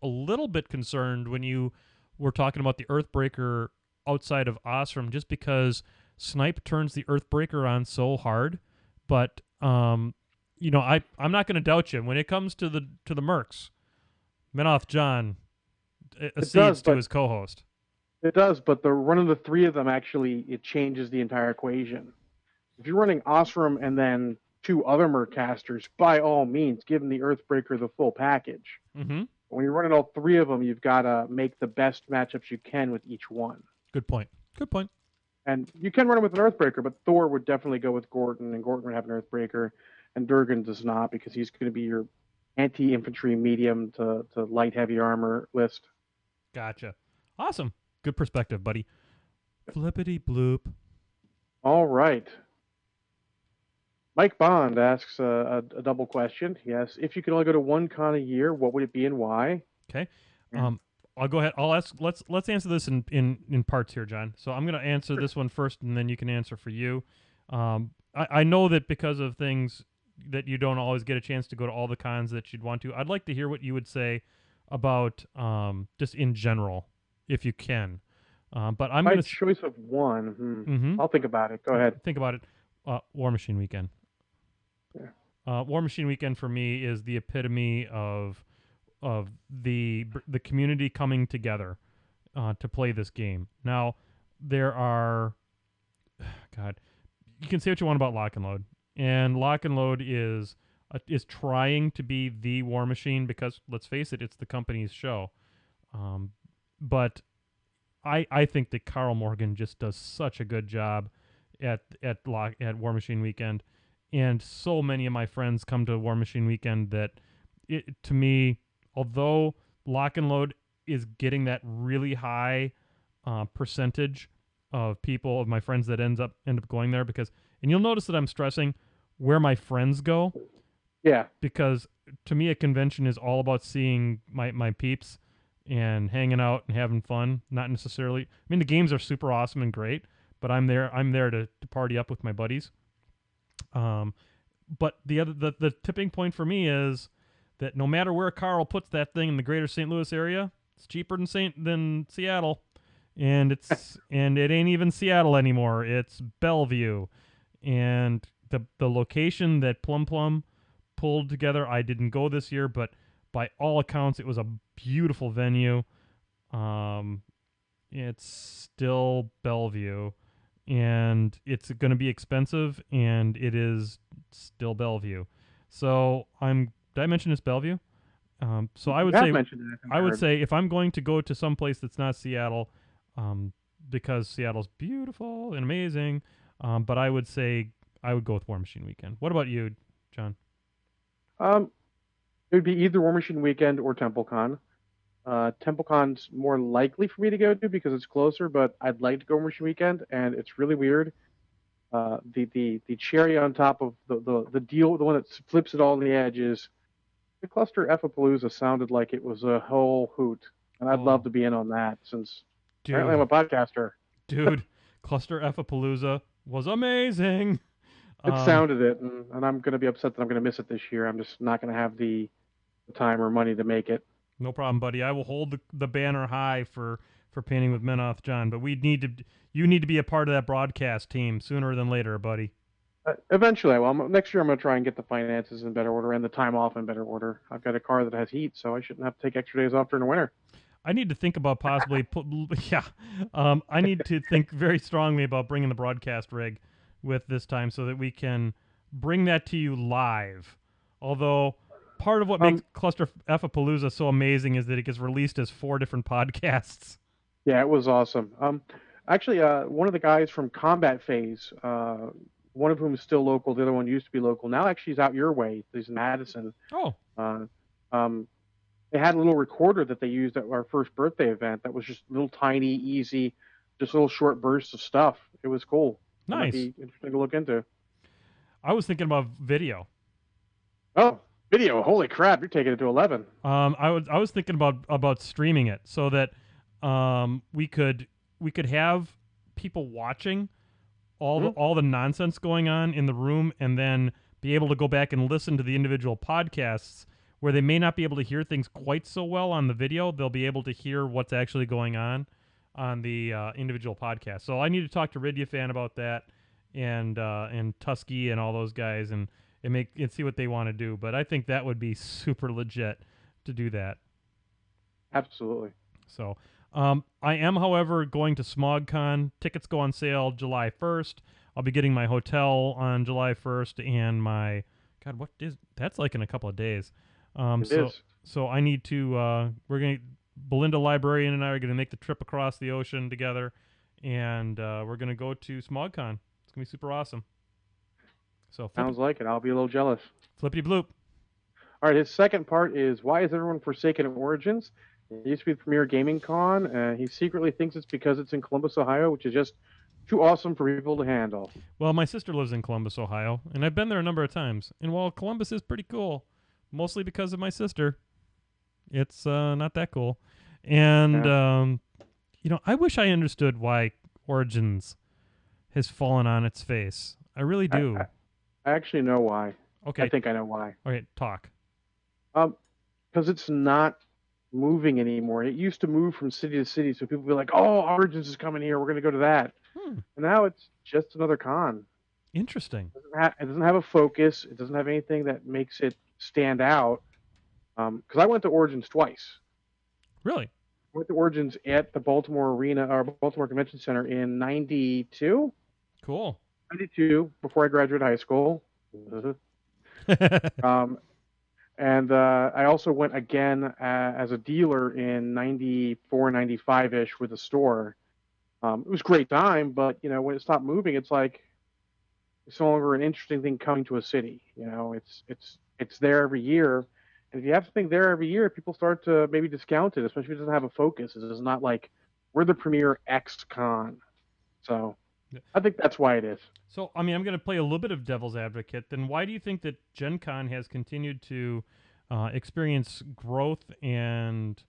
little bit concerned when you were talking about the Earthbreaker outside of Osram, just because Snipe turns the Earthbreaker on so hard. But I'm not going to doubt you when it comes to the Mercs. Menoth John it accedes does, to but his co-host. it does. But the running the three of them actually it changes the entire equation. If you're running Osram and then two other Mercasters, by all means, give them the Earthbreaker the full package. Mm-hmm. When you're running all three of them, you've got to make the best matchups you can with each one. Good point. Good point. And you can run them with an Earthbreaker, but Thor would definitely go with Gordon, and Gordon would have an Earthbreaker, and Durgan does not because he's going to be your anti-infantry medium to light heavy armor list. Gotcha. Awesome. Good perspective, buddy. Flippity bloop. All right. Mike Bond asks a double question. Yes, if you could only go to one con a year, what would it be and why? Okay. I'll go ahead. I'll ask. Let's answer this in parts here, John. So I'm going to answer this one first, and then you can answer for you. I know that because of things that you don't always get a chance to go to all the cons that you'd want to. I'd like to hear what you would say about just in general, if you can. But I'm My going to choice of one. Mm-hmm. I'll think about it. Go ahead. Think about it. War Machine Weekend. Yeah. War Machine Weekend for me is the epitome of the community coming together to play this game. Now, there are, God, you can say what you want about Lock and Load, and Lock and Load is trying to be the War Machine because let's face it, it's the company's show. But I think that Carl Morgan just does such a good job at War Machine Weekend. And so many of my friends come to War Machine Weekend that, to me, although Lock and Load is getting that really high percentage of people, of my friends that end up going there, because, and you'll notice that I'm stressing where my friends go. Yeah. Because to me, a convention is all about seeing my peeps and hanging out and having fun. Not necessarily. I mean, the games are super awesome and great, but I'm there to party up with my buddies. But the tipping point for me is that no matter where Carl puts that thing in the greater St. Louis area, it's cheaper than Seattle. And it's and it ain't even Seattle anymore. It's Bellevue. And the location that Plum pulled together, I didn't go this year, but by all accounts it was a beautiful venue. It's still Bellevue. And it's going to be expensive, and it is still Bellevue. So did I mention it's Bellevue? So I would say if I'm going to go to some place that's not Seattle, because Seattle's beautiful and amazing, but I would say I would go with War Machine Weekend. What about you, John? It would be either War Machine Weekend or TempleCon. TempleCon's more likely for me to go to because it's closer, but I'd like to go War Machine Weekend, and it's really weird. The cherry on top of the deal, the one that flips it all on the edge is the Cluster Epipalooza sounded like it was a whole hoot, and I'd love to be in on that since apparently I'm a podcaster. Dude, Cluster Epipalooza was amazing. It sounded it, and I'm going to be upset that I'm going to miss it this year. I'm just not going to have the time or money to make it. No problem, buddy. I will hold the banner high for Painting with Menoth, John. But you need to be a part of that broadcast team sooner than later, buddy. Eventually I will. Next year I'm going to try and get the finances in better order and the time off in better order. I've got a car that has heat, so I shouldn't have to take extra days off during the winter. I need to think about possibly I need to think very strongly about bringing the broadcast rig with this time so that we can bring that to you live. Although part of what makes Cluster Epipalooza so amazing is that it gets released as 4 different podcasts. Yeah, it was awesome. Actually, one of the guys from Combat Phase, one of whom is still local, the other one used to be local. Now, actually, he's out your way. He's in Madison. Oh, Uh, um, they had a little recorder that they used at our first birthday event that was just little tiny, easy, just little short bursts of stuff. It was cool. That might nice. be interesting to look into. I was thinking about video. Oh, video! Holy crap! You're taking it to 11. I was thinking about streaming it so that we could have people watching all the nonsense going on in the room, and then be able to go back and listen to the individual podcasts where they may not be able to hear things quite so well on the video. They'll be able to hear what's actually going on the individual podcast. So I need to talk to Ridiafan about that, and Tusky and all those guys, and see what they want to do. But I think that would be super legit to do that. Absolutely. So I am, however, going to SmogCon. Tickets go on sale July 1st. I'll be getting my hotel on July 1st, and my that's like in a couple of days. It is. So I need to. Belinda Librarian and I are gonna make the trip across the ocean together, and we're gonna go to SmogCon. It's gonna be super awesome. So Sounds like it. I'll be a little jealous. Flippity Bloop. All right, his second part is why is everyone forsaken Origins? It used to be the premier gaming con, and he secretly thinks it's because it's in Columbus, Ohio, which is just too awesome for people to handle. Well, my sister lives in Columbus, Ohio, and I've been there a number of times. And while Columbus is pretty cool, mostly because of my sister, it's not that cool. And I wish I understood why Origins has fallen on its face. I really do. I actually know why. Okay. I think I know why. Okay, talk. Because it's not moving anymore. It used to move from city to city, so people would be like, "Oh, Origins is coming here. We're going to go to that." And now it's just another con. Interesting. It doesn't have a focus. It doesn't have anything that makes it stand out. Because I went to Origins twice. Really? I went to Origins at the Baltimore Arena or Baltimore Convention Center in '92. Cool. '92, before I graduated high school. And I also went again as a dealer in '94, '95-ish with a store. It was a great time, but when it stopped moving, it's like it's no longer an interesting thing coming to a city. It's there every year, and if you have something there every year, people start to maybe discount it, especially if it doesn't have a focus. It's not like we're the premier X con. So I think that's why it is. So, I mean, I'm going to play a little bit of devil's advocate. Then why do you think that Gen Con has continued to experience growth? And,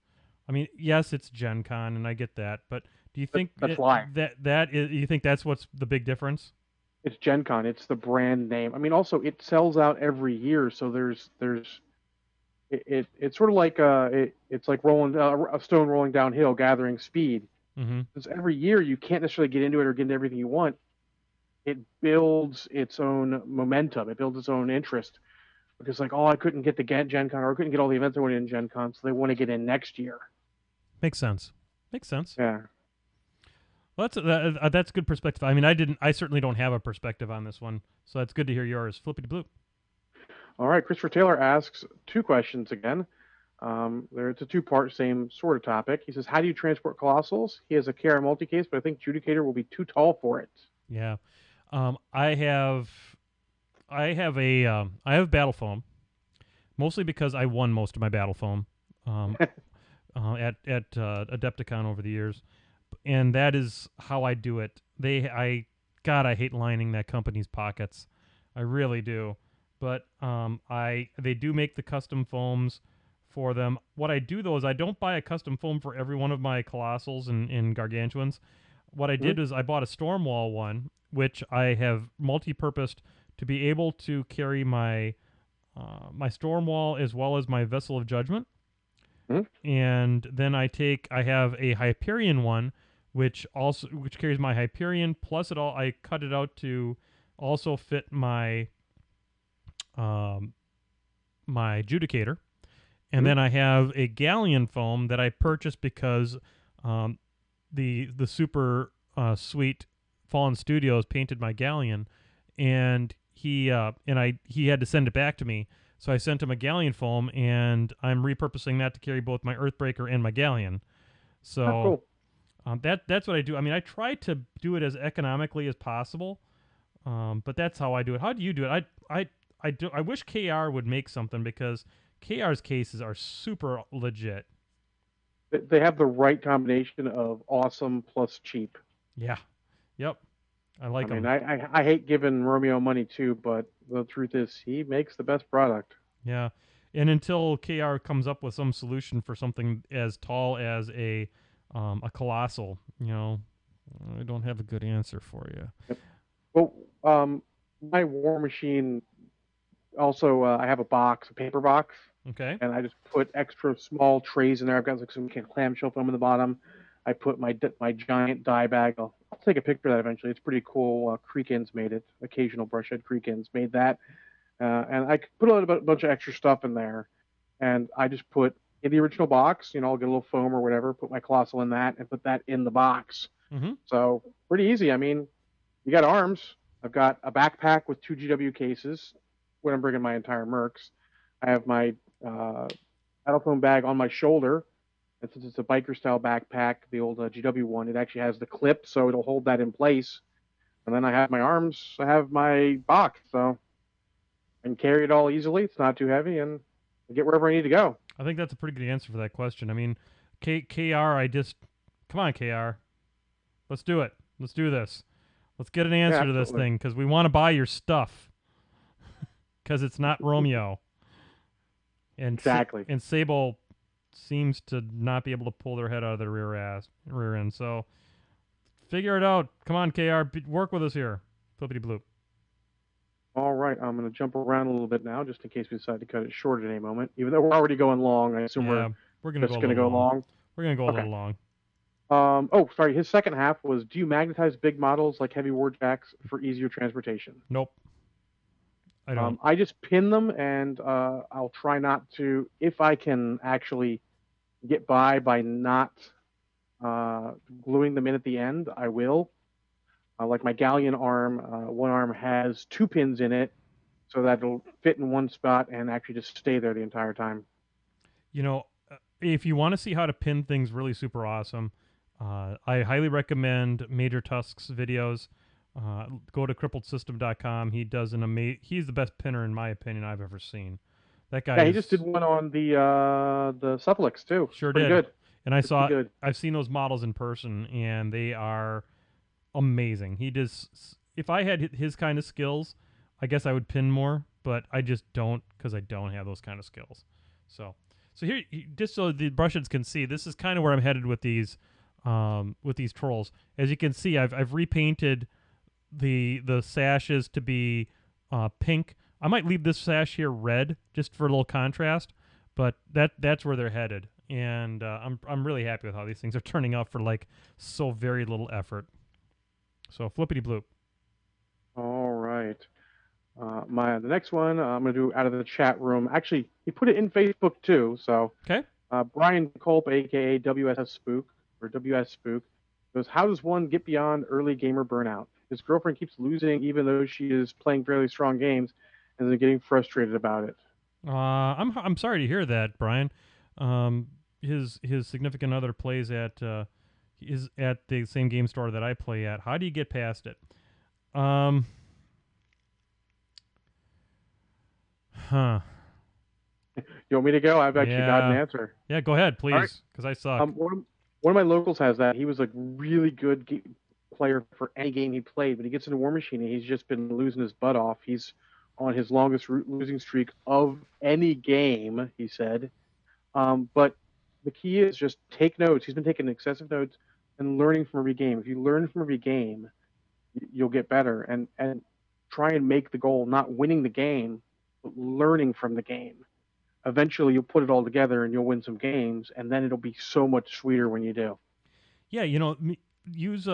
I mean, yes, it's Gen Con, and I get that. But do you think that's why you think that's what's the big difference? It's Gen Con. It's the brand name. I mean, also it sells out every year, so it's sort of like it's like rolling a stone rolling downhill, gathering speed. Mm-hmm. Because every year you can't necessarily get into it or get into everything you want. It builds its own momentum. It builds its own interest. Because like, I couldn't get to Gen Con, or I couldn't get all the events I wanted in Gen Con, so they want to get in next year. Makes sense. Yeah. Well, that's good perspective. I mean, I certainly don't have a perspective on this one, so it's good to hear yours. Flippity Bloop. All right, Christopher Taylor asks two questions again. It's a two-part, same sort of topic. He says, how do you transport Colossals? He has a KR multi-case, but I think Judicator will be too tall for it. Yeah. I have battle foam, mostly because I won most of my battle foam at Adepticon over the years, and that is how I do it. I hate lining that company's pockets. I really do. But they do make the custom foams for them. What I do though is I don't buy a custom foam for every one of my Colossals and Gargantuans. What I did is I bought a Stormwall one, which I have multi-purposed to be able to carry my my Stormwall as well as my Vessel of Judgment. And then I have a Hyperion one, which carries my Hyperion plus I cut it out to also fit my my Judicator. And then I have a Galleon foam that I purchased because the super sweet Fallen Studios painted my Galleon, and he had to send it back to me. So I sent him a Galleon foam, and I'm repurposing that to carry both my Earthbreaker and my Galleon. So, cool. That's what I do. I mean, I try to do it as economically as possible, but that's how I do it. How do you do it? I wish KR would make something because KR's cases are super legit. They have the right combination of awesome plus cheap. Yeah. Yep. I like I mean, them. I hate giving Romeo money too, but the truth is he makes the best product. Yeah. And until KR comes up with some solution for something as tall as a colossal, I don't have a good answer for you. Well, my War Machine also I have a box, a paper box, Okay. and I just put extra small trays in there. I've got like some clamshell foam in the bottom. I put my giant dye bag. I'll take a picture of that eventually. It's pretty cool. Creekins made it. Occasional Brushhead Creekins made that, and I put a bunch of extra stuff in there. And I just put in the original box. I'll get a little foam or whatever. Put my colossal in that, and put that in the box. Mm-hmm. So pretty easy. I mean, you got arms. I've got a backpack with 2 GW cases when I'm bringing my entire Mercs. I have my paddle foam bag on my shoulder. And since it's a biker style backpack, the old GW one, it actually has the clip, so it'll hold that in place. And then I have my arms. I have my box, so I can carry it all easily. It's not too heavy, and I get wherever I need to go. I think that's a pretty good answer for that question. I mean, KR, come on, KR. Let's do it. Let's do this. Let's get an answer to this thing because we want to buy your stuff because it's not Romeo. And exactly. And Sable seems to not be able to pull their head out of their rear end. So figure it out. Come on, KR. Work with us here. Flippity Bloop. All right, I'm going to jump around a little bit now, just in case we decide to cut it short at any moment. Even though we're already going long, I assume we're going to go long. We're going to go a little long. Oh, sorry. His second half was: do you magnetize big models like heavy warjacks for easier transportation? Nope. I don't. I just pin them, and I'll try not to, if I can actually get by not gluing them in at the end. I will. Like my galleon arm, one arm has 2 pins in it, so that it'll fit in one spot and actually just stay there the entire time. If you want to see how to pin things really super awesome, I highly recommend Major Tusk's videos. Go to crippledsystem.com. He does he's the best pinner in my opinion I've ever seen. That guy. Yeah, he just did one on the Supplix too. Sure Pretty did. Good. And I've seen those models in person, and they are amazing. He does. If I had his kind of skills, I guess I would pin more, but I just don't because I don't have those kind of skills. So here, just so the Brushheads can see, this is kind of where I'm headed with these trolls. As you can see, I've repainted the sashes to be pink. I might leave this sash here red just for a little contrast, but that's where they're headed, and I'm really happy with how these things are turning out for like so very little effort. So Flippity Bloop. All right. The next one I'm going to do out of the chat room. Actually, he put it in Facebook too. So okay. Brian Culp, aka WSS Spook or WS Spook, goes, how does one get beyond early gamer burnout? His girlfriend keeps losing even though she is playing fairly strong games, and then getting frustrated about it. I'm sorry to hear that, Brian. His significant other plays is at the same game store that I play at. How do you get past it? Huh. You want me to go? I've actually got an answer. Yeah, go ahead, please, because I suck. One of my locals has that. He was a really good player for any game he played, but he gets into War Machine and he's just been losing his butt off. He's on his longest losing streak of any game, he said. But the key is just take notes. He's been taking excessive notes and learning from every game. If you learn from every game, you'll get better. And try and make the goal not winning the game, but learning from the game. Eventually, you'll put it all together and you'll win some games, and then it'll be so much sweeter when you do. Yeah, use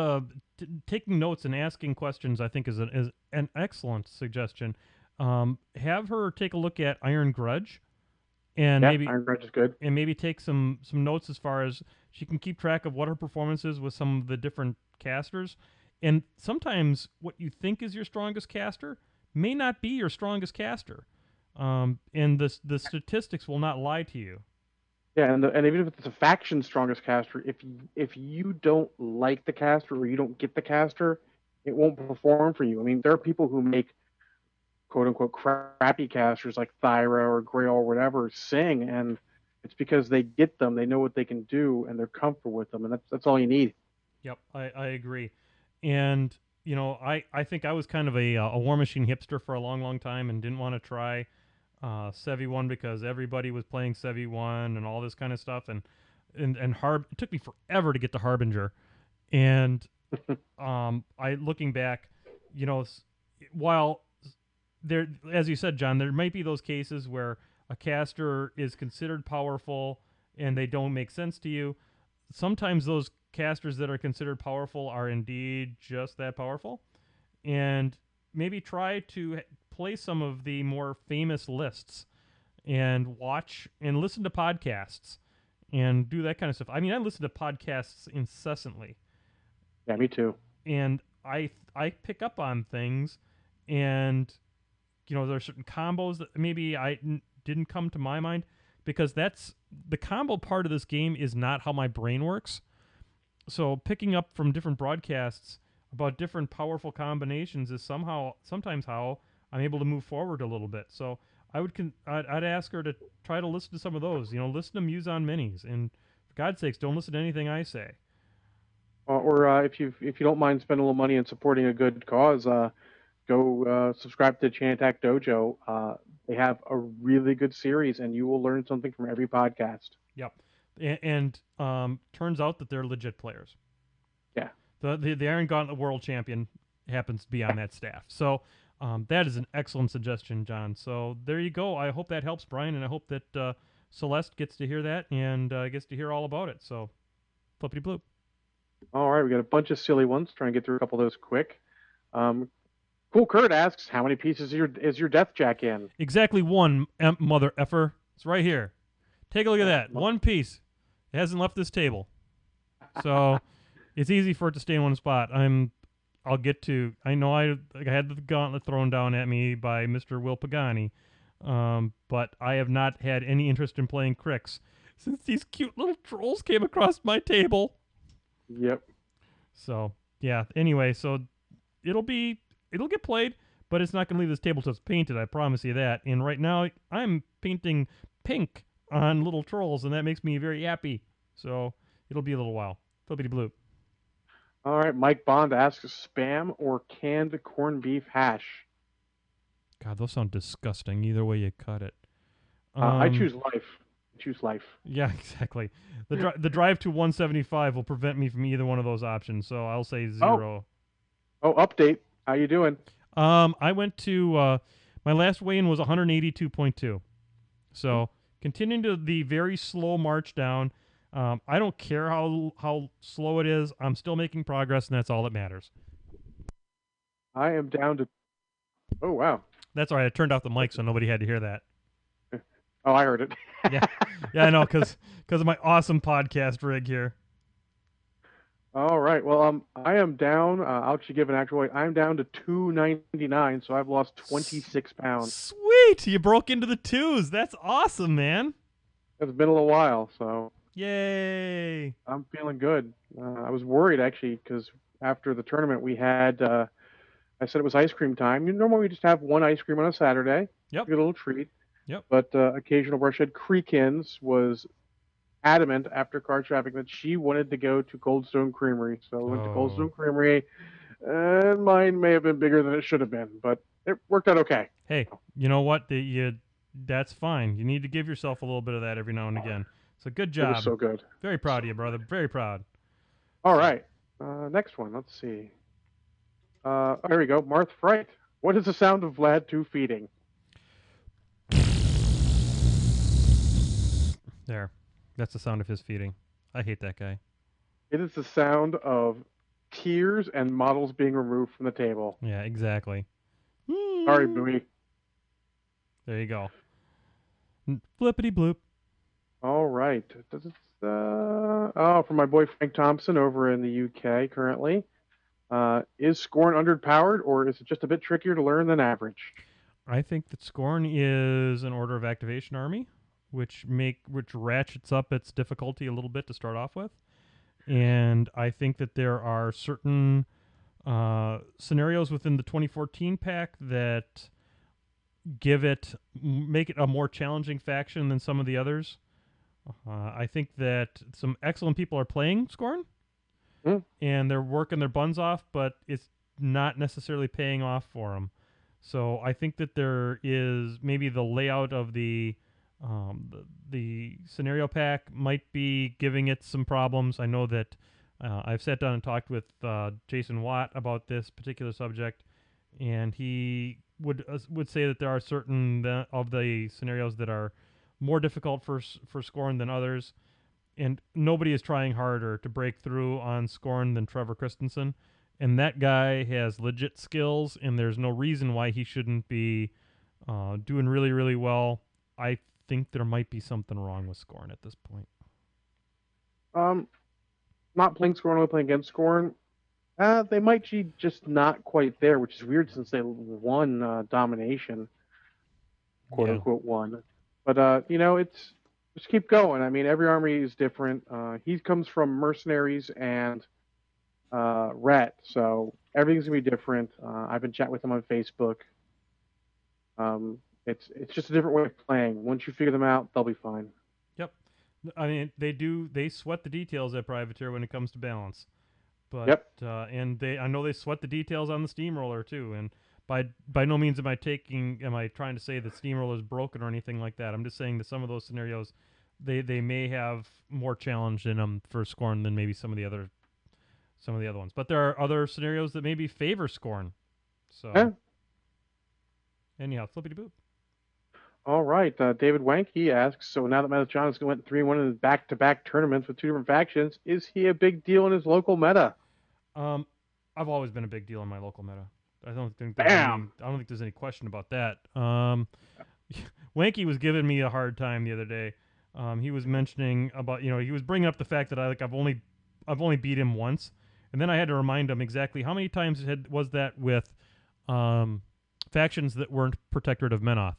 taking notes and asking questions. I think is an excellent suggestion. Have her take a look at Iron Grudge, and maybe Iron Grudge is good. And maybe take some notes as far as she can keep track of what her performance is with some of the different casters. And sometimes what you think is your strongest caster may not be your strongest caster. And the statistics will not lie to you. Yeah, and even if it's a faction strongest caster, if you don't like the caster or you don't get the caster, it won't perform for you. I mean, there are people who make quote unquote crappy casters like Thyra or Grail or whatever sing, and it's because they get them, they know what they can do, and they're comfortable with them, and that's all you need. Yep, I agree. And I think I was kind of a War Machine hipster for a long, long time and didn't want to try Sevi 1 because everybody was playing Sevi 1 and all this kind of stuff. And it took me forever to get to Harbinger. And I looking back, while there, as you said, John, there might be those cases where a caster is considered powerful and they don't make sense to you. Sometimes those casters that are considered powerful are indeed just that powerful. And maybe try to play some of the more famous lists and watch and listen to podcasts and do that kind of stuff. I mean, I listen to podcasts incessantly, Yeah, me too. and I pick up on things, and there are certain combos that maybe didn't come to my mind because that's the combo part of this game is not how my brain works. So picking up from different broadcasts about different powerful combinations is sometimes how I'm able to move forward a little bit. So I'd ask her to try to listen to some of those. Listen to Muson Minis, and for God's sakes, don't listen to anything I say. Or if you don't mind spending a little money and supporting a good cause, go subscribe to Chan Attack Dojo. They have a really good series, and you will learn something from every podcast. Yep, and turns out that they're legit players. Yeah. The Iron Gauntlet World Champion happens to be on that staff. So that is an excellent suggestion, John. So there you go. I hope that helps, Brian, and I hope that Celeste gets to hear that and gets to hear all about it. So flippity bloop. All right, we got a bunch of silly ones. Try and get through a couple of those quick. Cool Kurt asks, how many pieces is your Death Jack in? Exactly one, mother effer. It's right here. Take a look at that. One piece. It hasn't left this table. So it's easy for it to stay in one spot. I'll get to. I know I had the gauntlet thrown down at me by Mr. Will Pagani, but I have not had any interest in playing Crix since these cute little trolls came across my table. Yep. So yeah. Anyway, so it'll get played, but it's not going to leave this table till it's painted. I promise you that. And right now I'm painting pink on little trolls, and that makes me very happy. So it'll be a little while. Flippity bloop. All right, Mike Bond asks, spam or canned corned beef hash? God, those sound disgusting. Either way you cut it. I choose life. Choose life. Yeah, exactly. The drive to 175 will prevent me from either one of those options, so I'll say 0. Oh, update. How you doing? I went to my last weigh-in was 182.2. So continuing to the very slow march down. I don't care how slow it is. I'm still making progress, and that's all that matters. I am down to. Oh wow. That's all right. I turned off the mic so nobody had to hear that. Oh, I heard it. Yeah, I know, because of my awesome podcast rig here. All right. Well, I am down. I'll actually give an actual weight. I'm down to 299, so I've lost 26 pounds. Sweet! You broke into the twos. That's awesome, man. It's been a little while, so Yay! I'm feeling good. I was worried actually because after the tournament we had. I said it was ice cream time. Normally we just have one ice cream on a Saturday. Yep. Get a little treat. Yep. But occasional Brushhead Creekins was adamant after car traffic that she wanted to go to Coldstone Creamery. So we went to Coldstone Creamery, and mine may have been bigger than it should have been, but it worked out okay. Hey, you know what? That's fine. You need to give yourself a little bit of that every now and again. So good job. It was so good. Very proud of you, brother. Very proud. All right. Next one. Let's see. There we go. Marth Fright. What is the sound of Vlad 2 feeding? There. That's the sound of his feeding. I hate that guy. It is the sound of tears and models being removed from the table. Yeah, exactly. Sorry, Bowie. There you go. Flippity bloop. All right. From my boy Frank Thompson over in the UK currently. Is Scorn underpowered, or is it just a bit trickier to learn than average? I think that Scorn is an Order of Activation army which ratchets up its difficulty a little bit to start off with. And I think that there are certain scenarios within the 2014 pack that make it a more challenging faction than some of the others. I think that some excellent people are playing Scorn, and they're working their buns off, but it's not necessarily paying off for them. So I think that there is maybe the layout of the scenario pack might be giving it some problems. I know that I've sat down and talked with Jason Watt about this particular subject, and he would say that there are certain of the scenarios that are more difficult for Scorn than others, and nobody is trying harder to break through on Scorn than Trevor Christensen, and that guy has legit skills, and there's no reason why he shouldn't be doing really, really well. I think there might be something wrong with Scorn at this point. Not playing Scorn, only playing against Scorn. They might be just not quite there, which is weird since they won domination, quote unquote won. But it's just keep going. I mean, every army is different. He comes from mercenaries and Ret, so everything's gonna be different. I've been chatting with him on Facebook. It's just a different way of playing. Once you figure them out, they'll be fine. Yep. I mean, they sweat the details at Privateer when it comes to balance. But and I know they sweat the details on the steamroller too. And by no means am I trying to say that steamroller is broken or anything like that. I'm just saying that some of those scenarios they may have more challenge in them for Scorn than maybe some of the other ones. But there are other scenarios that maybe favor Scorn. So anyhow, Flippity Bloop. All right, David Wank, he asks, so now that Metatronics went 3-1 in back-to-back tournaments with two different factions, is he a big deal in his local meta? I've always been a big deal in my local meta. I don't think there's any question about that. Wanky was giving me a hard time the other day. He was mentioning about, he was bringing up the fact that I've only beat him once, and then I had to remind him exactly how many times was that with factions that weren't Protectorate of Menoth.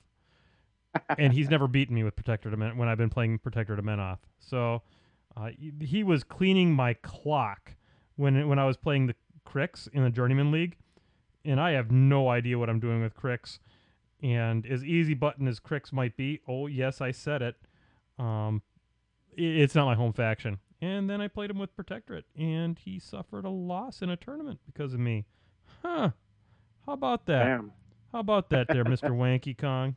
And he's never beaten me with Protectorate of Menoth when I've been playing Protectorate of Menoth. So he was cleaning my clock when I was playing the Cricks in the Journeyman League, and I have no idea what I'm doing with Cricks. And as easy button as Cricks might be, oh yes, I said it, it's not my home faction. And then I played him with Protectorate, and he suffered a loss in a tournament because of me. Huh. How about that? Damn. How about that there, Mr. Wanky Kong?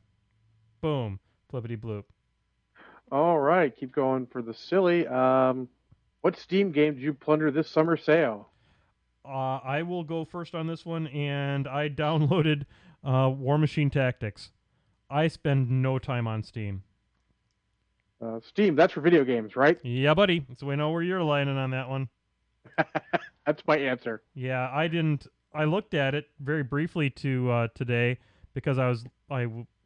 Boom. Flippity bloop. All right, keep going for the silly. What Steam game did you plunder this summer sale? I will go first on this one, and I downloaded War Machine Tactics. I spend no time on Steam. Steam, that's for video games, right? Yeah, buddy. So we know where you're lining on that one. That's my answer. Yeah, I didn't. I looked at it very briefly today because I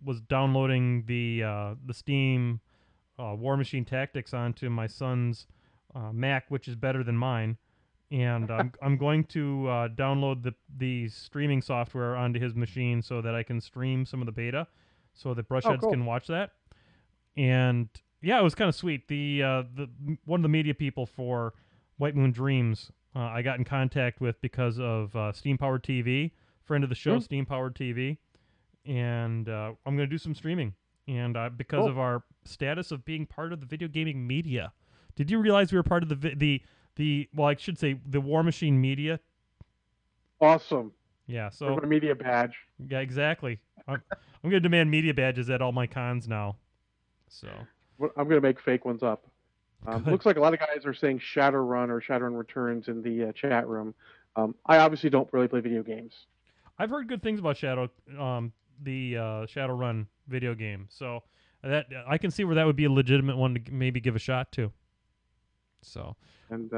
was downloading the Steam War Machine Tactics onto my son's Mac, which is better than mine, and I'm going to download the streaming software onto his machine so that I can stream some of the beta, so that Brushheads can watch that. And yeah, it was kind of sweet. The one of the media people for White Moon Dreams I got in contact with because of Steam Powered TV, friend of the show, Steam Powered TV. And I'm going to do some streaming, and because of our status of being part of the video gaming media. Did you realize we were part of the well, I should say the War Machine media? Awesome. Yeah, so a media badge. Yeah, exactly. I'm going to demand media badges at all my cons now. So I'm going to make fake ones up. Looks like a lot of guys are saying Shadowrun or Shadowrun Returns in the chat room. I obviously don't really play video games. I've heard good things about the Shadowrun video game, so that I can see where that would be a legitimate one to maybe give a shot to. So and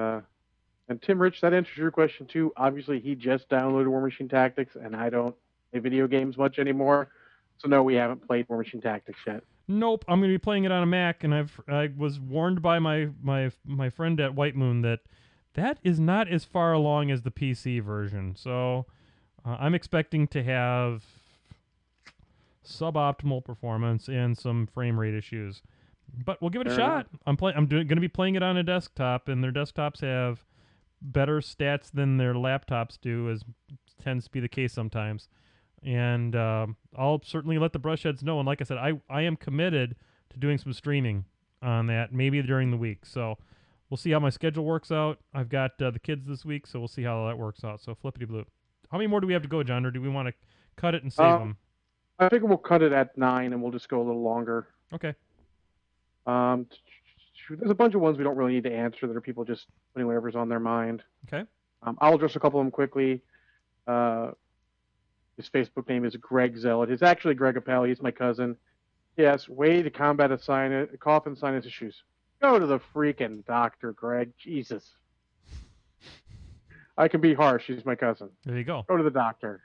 Tim Rich, that answers your question too. Obviously, he just downloaded War Machine Tactics, and I don't play video games much anymore, so no, we haven't played War Machine Tactics yet. Nope, I'm going to be playing it on a Mac, and I was warned by my friend at White Moon that is not as far along as the PC version, so I'm expecting to have suboptimal performance and some frame rate issues. But we'll give it a Fair shot. I'm going to be playing it on a desktop, and their desktops have better stats than their laptops do, as tends to be the case sometimes. And I'll certainly let the Brushheads know. And like I said, I am committed to doing some streaming on that, maybe during the week. So we'll see how my schedule works out. I've got the kids this week, so we'll see how that works out. So Flippity Bloop. How many more do we have to go, John, or do we want to cut it and save them? I think we'll cut it at 9, and we'll just go a little longer. Okay. There's a bunch of ones we don't really need to answer that are people just putting whatever's on their mind. Okay. I'll address a couple of them quickly. His Facebook name is Greg Zealot. It's actually Greg Appel. He's my cousin. Yes, way to combat a cough and sinus issues. Go to the freaking doctor, Greg. Jesus. I can be harsh. He's my cousin. There you go. Go to the doctor.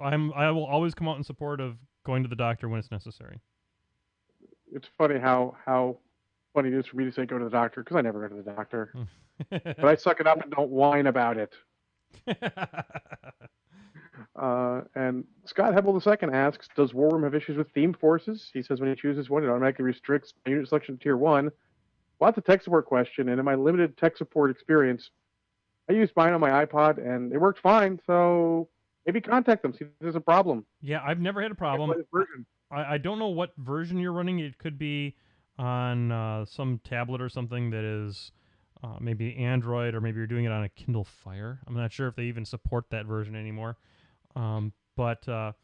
I will always come out in support of going to the doctor when it's necessary. It's funny how funny it is for me to say go to the doctor, because I never go to the doctor. But I suck it up and don't whine about it. And Scott Hebel II asks, does War Room have issues with theme forces? He says when he chooses one, it automatically restricts unit selection to Tier 1. Well, that's a tech support question, and in my limited tech support experience, I used mine on my iPod, and it worked fine, so maybe contact them, see if there's a problem. Yeah, I've never had a problem. I don't know what version you're running. It could be on some tablet or something that is maybe Android, or maybe you're doing it on a Kindle Fire. I'm not sure if they even support that version anymore. But I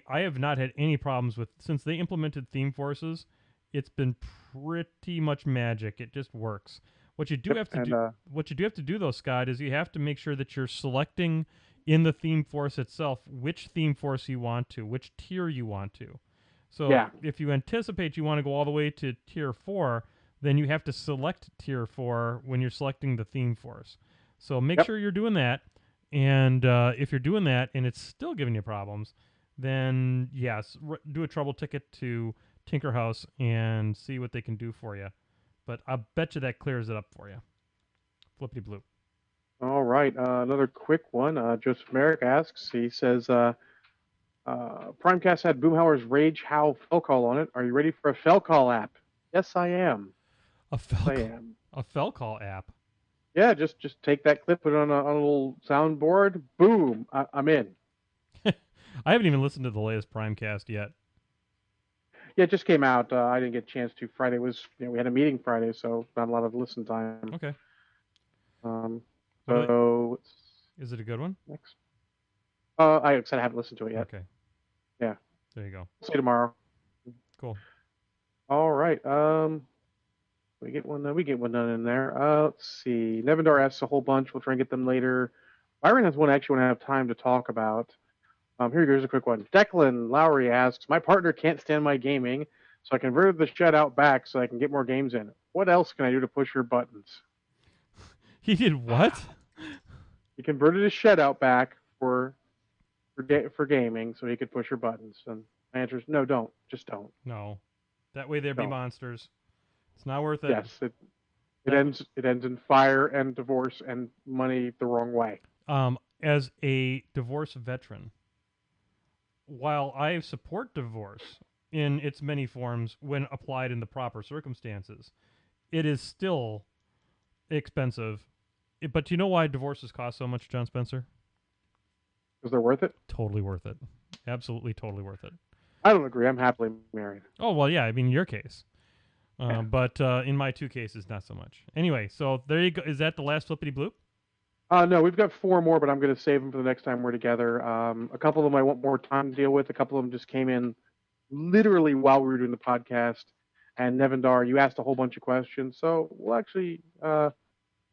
have not had any problems with, since they implemented theme forces. It's been pretty much magic. It just works. What you do have to do though, Scott, is you have to make sure that you're selecting in the theme force itself which theme force you want to, which tier you want to. So if you anticipate you want to go all the way to Tier 4, then you have to select Tier 4 when you're selecting the theme force. So make sure you're doing that. And if you're doing that and it's still giving you problems, then yes, do a trouble ticket to Tinkerhouse and see what they can do for you. But I bet you that clears it up for you. Flippity bloop. All right. Another quick one. Joseph Merrick asks, he says, Primecast had Boomhauer's Rage Howl Fell Call on it. Are you ready for a Fell Call app? Yes, I am. A Fell Call app? Yeah, just take that clip, put it on a little soundboard. Boom. I'm in. I haven't even listened to the latest Primecast yet. Yeah, it just came out. I didn't get a chance to. Friday was, we had a meeting Friday, so not a lot of listen time. Okay. So is it a good one? Next. I said I haven't listened to it yet. Okay. Yeah. There you go. See you tomorrow. Cool. All right. We get one done in there. Let's see. Nevendar asks a whole bunch. We'll try and get them later. Byron has one I actually want to have time to talk about. Here goes a quick one. Declan Lowry asks, my partner can't stand my gaming, so I converted the shutout back so I can get more games in. What else can I do to push her buttons? He did what? He converted his shutout back for gaming so he could push her buttons. And my answer is no, don't. Just don't. No. That way there'd be monsters. It's not worth it. Yes, it ends in fire and divorce and money the wrong way. As a divorce veteran, while I support divorce in its many forms when applied in the proper circumstances, it is still expensive. But do you know why divorces cost so much, John Spencer? Because they're worth it? Totally worth it. Absolutely, totally worth it. I don't agree. I'm happily married. Oh, well, yeah. I mean, in your case. But in my 2 cases, not so much. Anyway, so there you go. Is that the last Flippity Bloop? No, we've got 4 more, but I'm going to save them for the next time we're together. A couple of them I want more time to deal with. A couple of them just came in literally while we were doing the podcast. And Nevendar, you asked a whole bunch of questions, so we'll actually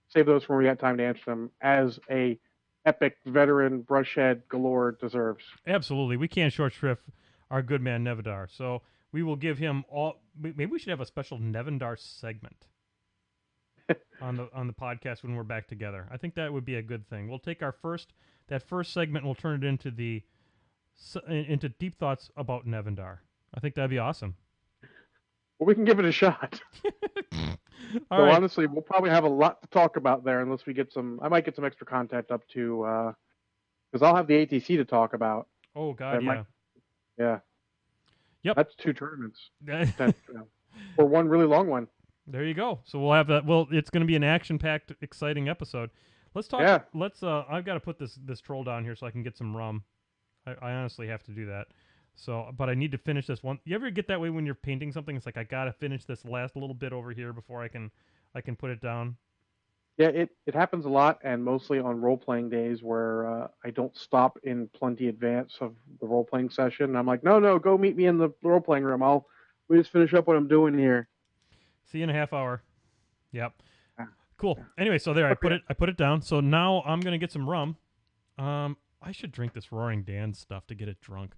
save those for when we got time to answer them, as a epic veteran brushhead galore deserves. Absolutely. We can't short shrift our good man Nevendar, so we will give him all. Maybe we should have a special Nevendar segment on the podcast when we're back together. I think that would be a good thing. We'll take that first segment and we'll turn it into deep thoughts about Nevendar. I think that'd be awesome. Well, we can give it a shot. All right. Honestly, we'll probably have a lot to talk about there unless we get some. I might get some extra content up to, because I'll have the ATC to talk about. Oh God, yeah. Yeah. Yep. That's 2 tournaments. Or one really long one. There you go. So we'll have that. Well, it's going to be an action-packed, exciting episode. Let's talk. Yeah. Let's. I've got to put this troll down here so I can get some rum. I honestly have to do that. So, but I need to finish this one. You ever get that way when you're painting something? It's like I gotta finish this last little bit over here before I can put it down. Yeah, it happens a lot, and mostly on role playing days where I don't stop in plenty advance of the role playing session. And I'm like, no, go meet me in the role playing room. We just finish up what I'm doing here. See you in a half hour. Yep. Yeah. Cool. Yeah. Anyway, so there I Okay. put it down. So now I'm gonna get some rum. I should drink this Roaring Dan stuff to get it drunk.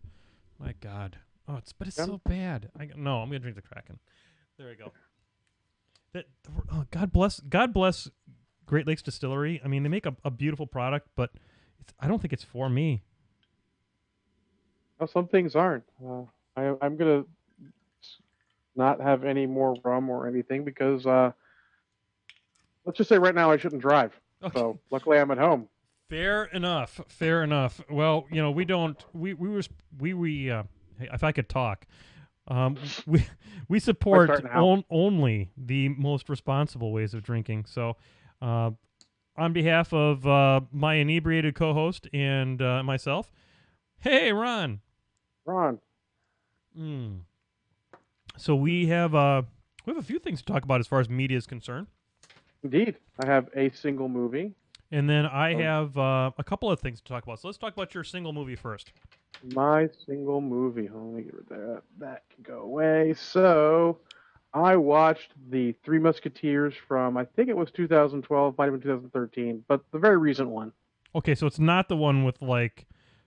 My God. Oh, it's Yeah. so bad. No, I'm gonna drink the Kraken. There we go. God bless Great Lakes Distillery. I mean, they make a beautiful product, but I don't think it's for me. Well, some things aren't. I'm gonna not have any more rum or anything because let's just say right now I shouldn't drive. Okay. So luckily I'm at home. Fair enough. Fair enough. Well, we don't. Hey, if I could talk, we support starting out. only the most responsible ways of drinking. So, on behalf of my inebriated co-host and myself, hey Ron. Ron. So we have a few things to talk about as far as media is concerned. Indeed, I have a single movie. And then I have a couple of things to talk about. So let's talk about your single movie first. My single movie. Let me get rid of that. That can go away. So, I watched The Three Musketeers from, I think it was 2012, might have been 2013, but the very recent one. Okay, so it's not the one with like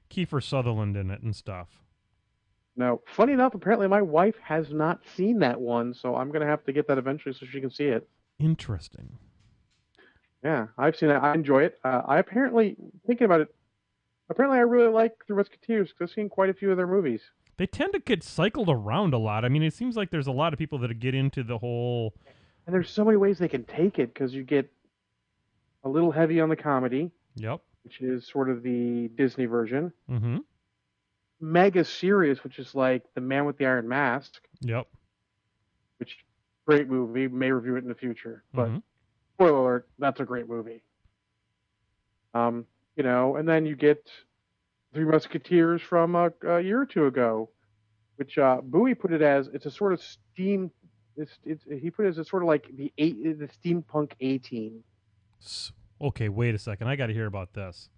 Kiefer Sutherland in it and stuff. No, funny enough, apparently my wife has not seen that one, so I'm going to have to get that eventually so she can see it. Interesting. Yeah, I've seen it. I enjoy it. I apparently, thinking about it, apparently I really like Three Musketeers because I've seen quite a few of their movies. They tend to get cycled around a lot. I mean, it seems like there's a lot of people that get into the whole. And there's so many ways they can take it because you get a little heavy on the comedy. Yep. Which is sort of the Disney version. Mm-hmm. Mega serious, which is like The Man with the Iron Mask. Yep. Which, great movie. May review it in the future. But, spoiler alert, that's a great movie. And then you get Three Musketeers from a year or two ago, which Bowie put it as, it's a sort of steam, he put it as a sort of like the steampunk A-Team. Okay, wait a second. I got to hear about this.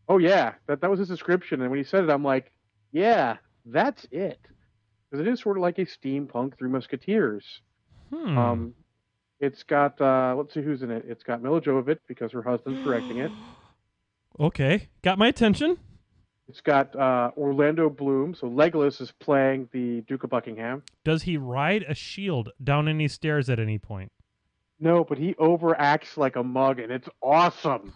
Oh, yeah. That was his description. And when he said it, I'm like, yeah, that's it. Because it is sort of like a steampunk Three Musketeers. It's got, let's see who's in it. It's got Mila Jovovich because her husband's directing it. Okay. Got my attention. It's got Orlando Bloom. So Legolas is playing the Duke of Buckingham. Does he ride a shield down any stairs at any point? No, but he overacts like a mug, and it's awesome.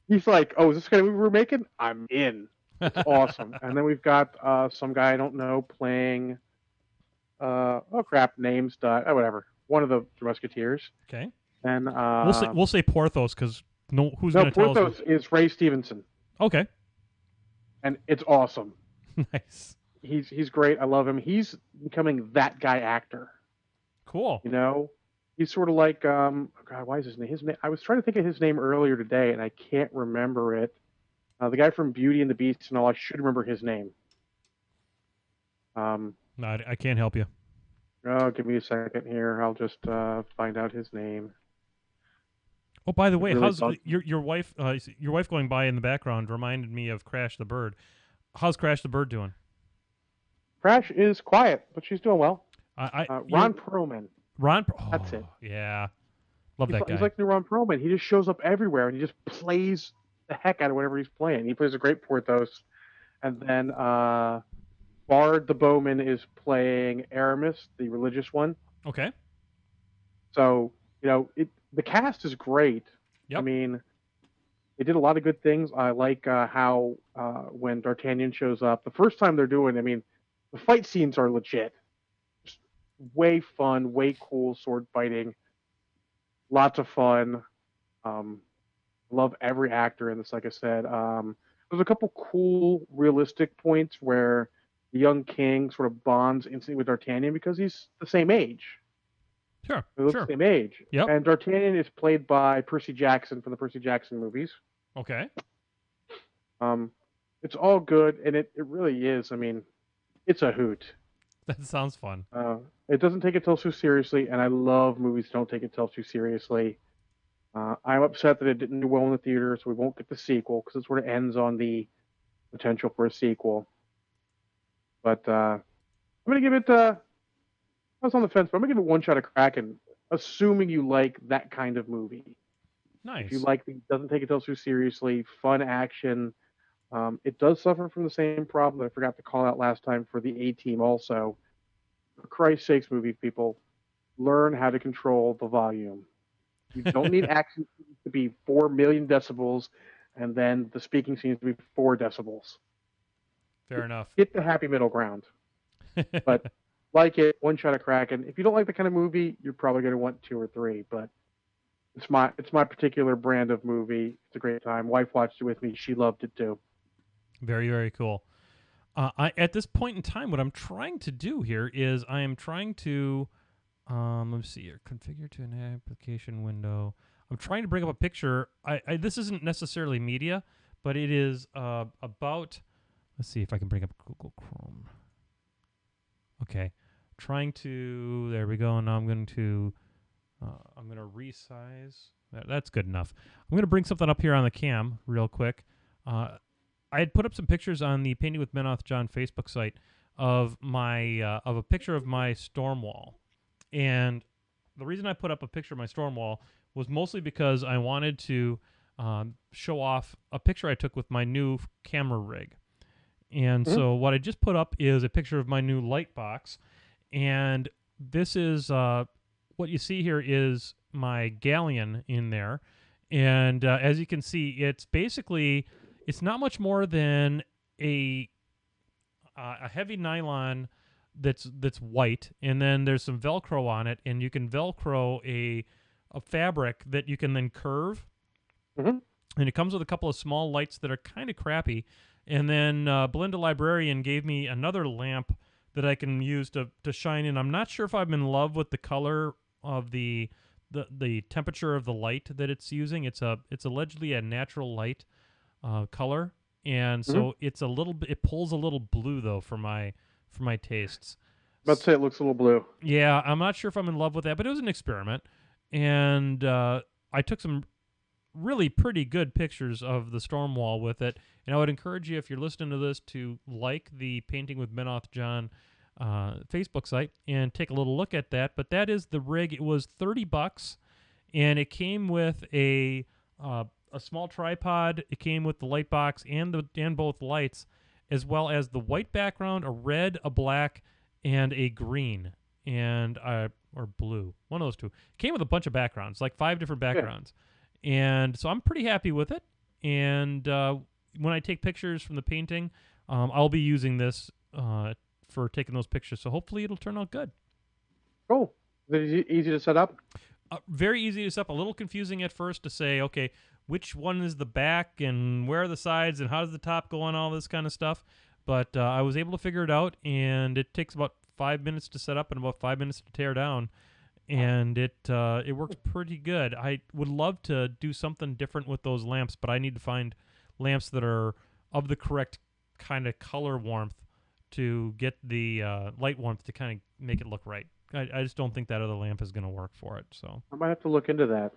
He's like, oh, is this the kind of movie we're making? I'm in. It's awesome. And then we've got some guy I don't know playing, oh crap, names, whatever. One of the Musketeers. Okay. And we'll say Porthos because who's going to tell us? Porthos is Ray Stevenson. Okay. And it's awesome. Nice. He's great. I love him. He's becoming that guy actor. Cool. He's sort of like, God, why is his name? I was trying to think of his name earlier today, and I can't remember it. The guy from Beauty and the Beast and all, I should remember his name. No, I can't help you. Oh, give me a second here. I'll just find out his name. Oh, by the way, really how's your wife? Your wife going by in the background reminded me of Crash the Bird. How's Crash the Bird doing? Crash is quiet, but she's doing well. Ron Perlman. That's it. Yeah, love that guy. He's like the Ron Perlman. He just shows up everywhere and he just plays the heck out of whatever he's playing. He plays a great Porthos, and then Bard the Bowman is playing Aramis, the religious one. Okay. So the cast is great. Yep. I mean, they did a lot of good things. I like how when D'Artagnan shows up, the first time they're doing, I mean, the fight scenes are legit. Just way fun, way cool sword fighting. Lots of fun. Love every actor in this, like I said. There's a couple cool, realistic points where the young king sort of bonds instantly with D'Artagnan because he's the same age. Sure. They look Sure. the same age. Yep. And D'Artagnan is played by Percy Jackson from the Percy Jackson movies. Okay. It's all good, and it really is. I mean, it's a hoot. That sounds fun. It doesn't take itself too seriously, and I love movies that don't take itself too seriously. I'm upset that it didn't do well in the theater, so we won't get the sequel because it sort of ends on the potential for a sequel. But I'm going to give it. I was on the fence, but I'm going to give it one shot of Kraken, assuming you like that kind of movie. Nice. If you like it doesn't take itself too seriously, fun action. It does suffer from the same problem that I forgot to call out last time for the A-Team also. For Christ's sakes, movie people, learn how to control the volume. You don't need action to be 4 million decibels and then the speaking scenes to be 4 decibels. Fair enough. Get the happy middle ground. But like it, one shot of Kraken. If you don't like the kind of movie, you're probably going to want 2 or 3. But it's my particular brand of movie. It's a great time. Wife watched it with me. She loved it too. Very, very cool. At this point in time, what I'm trying to do here is I am trying to, let me see here, configure to an application window. I'm trying to bring up a picture. This isn't necessarily media, but it is about, let's see if I can bring up Google Chrome. Okay. Trying to, there we go. Now I'm going to resize. That's good enough. I'm going to bring something up here on the cam real quick. I had put up some pictures on the Painting with Menoth John Facebook site of my of a picture of my storm wall, and the reason I put up a picture of my storm wall was mostly because I wanted to show off a picture I took with my new camera rig, and so what I just put up is a picture of my new light box, and this is what you see here is my galleon in there, and as you can see, it's basically. It's not much more than a heavy nylon that's white, and then there's some Velcro on it, and you can Velcro a fabric that you can then curve. Mm-hmm. And it comes with a couple of small lights that are kind of crappy. And then Belinda Librarian gave me another lamp that I can use to shine in. I'm not sure if I'm in love with the color of the temperature of the light that it's using. It's allegedly a natural light. Color, and so it's a little bit. It pulls a little blue though for my tastes. Let's say it looks a little blue. Yeah, I'm not sure if I'm in love with that, but it was an experiment, and I took some really pretty good pictures of the storm wall with it. And I would encourage you, if you're listening to this, to like the Painting with Menoth John Facebook site and take a little look at that. But that is the rig. It was $30, and it came with a small tripod. It came with the light box and both lights, as well as the white background, a red, a black, and a green, and or blue. One of those two. It came with a bunch of backgrounds, like 5 different backgrounds. Yeah. And so I'm pretty happy with it. And when I take pictures from the painting, I'll be using this for taking those pictures. So hopefully it'll turn out good. Cool. Is it easy to set up? Very easy to set up. A little confusing at first to say, okay, which one is the back and where are the sides and how does the top go on, all this kind of stuff. But I was able to figure it out, and it takes about 5 minutes to set up and about 5 minutes to tear down. And it works pretty good. I would love to do something different with those lamps, but I need to find lamps that are of the correct kind of color warmth to get the light warmth to kind of make it look right. I just don't think that other lamp is going to work for it. So I might have to look into that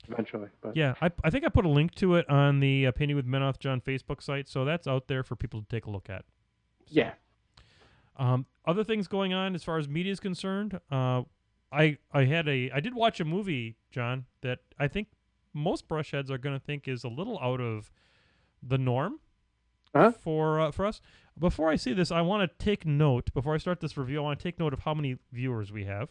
eventually. But yeah, I think I put a link to it on the Painting with Menoth John Facebook site, so that's out there for people to take a look at. So, yeah. Other things going on as far as media is concerned. I did watch a movie, John, that I think most brushheads are going to think is a little out of the norm for us. Before I see this, I want to take note. Before I start this review, I want to take note of how many viewers we have.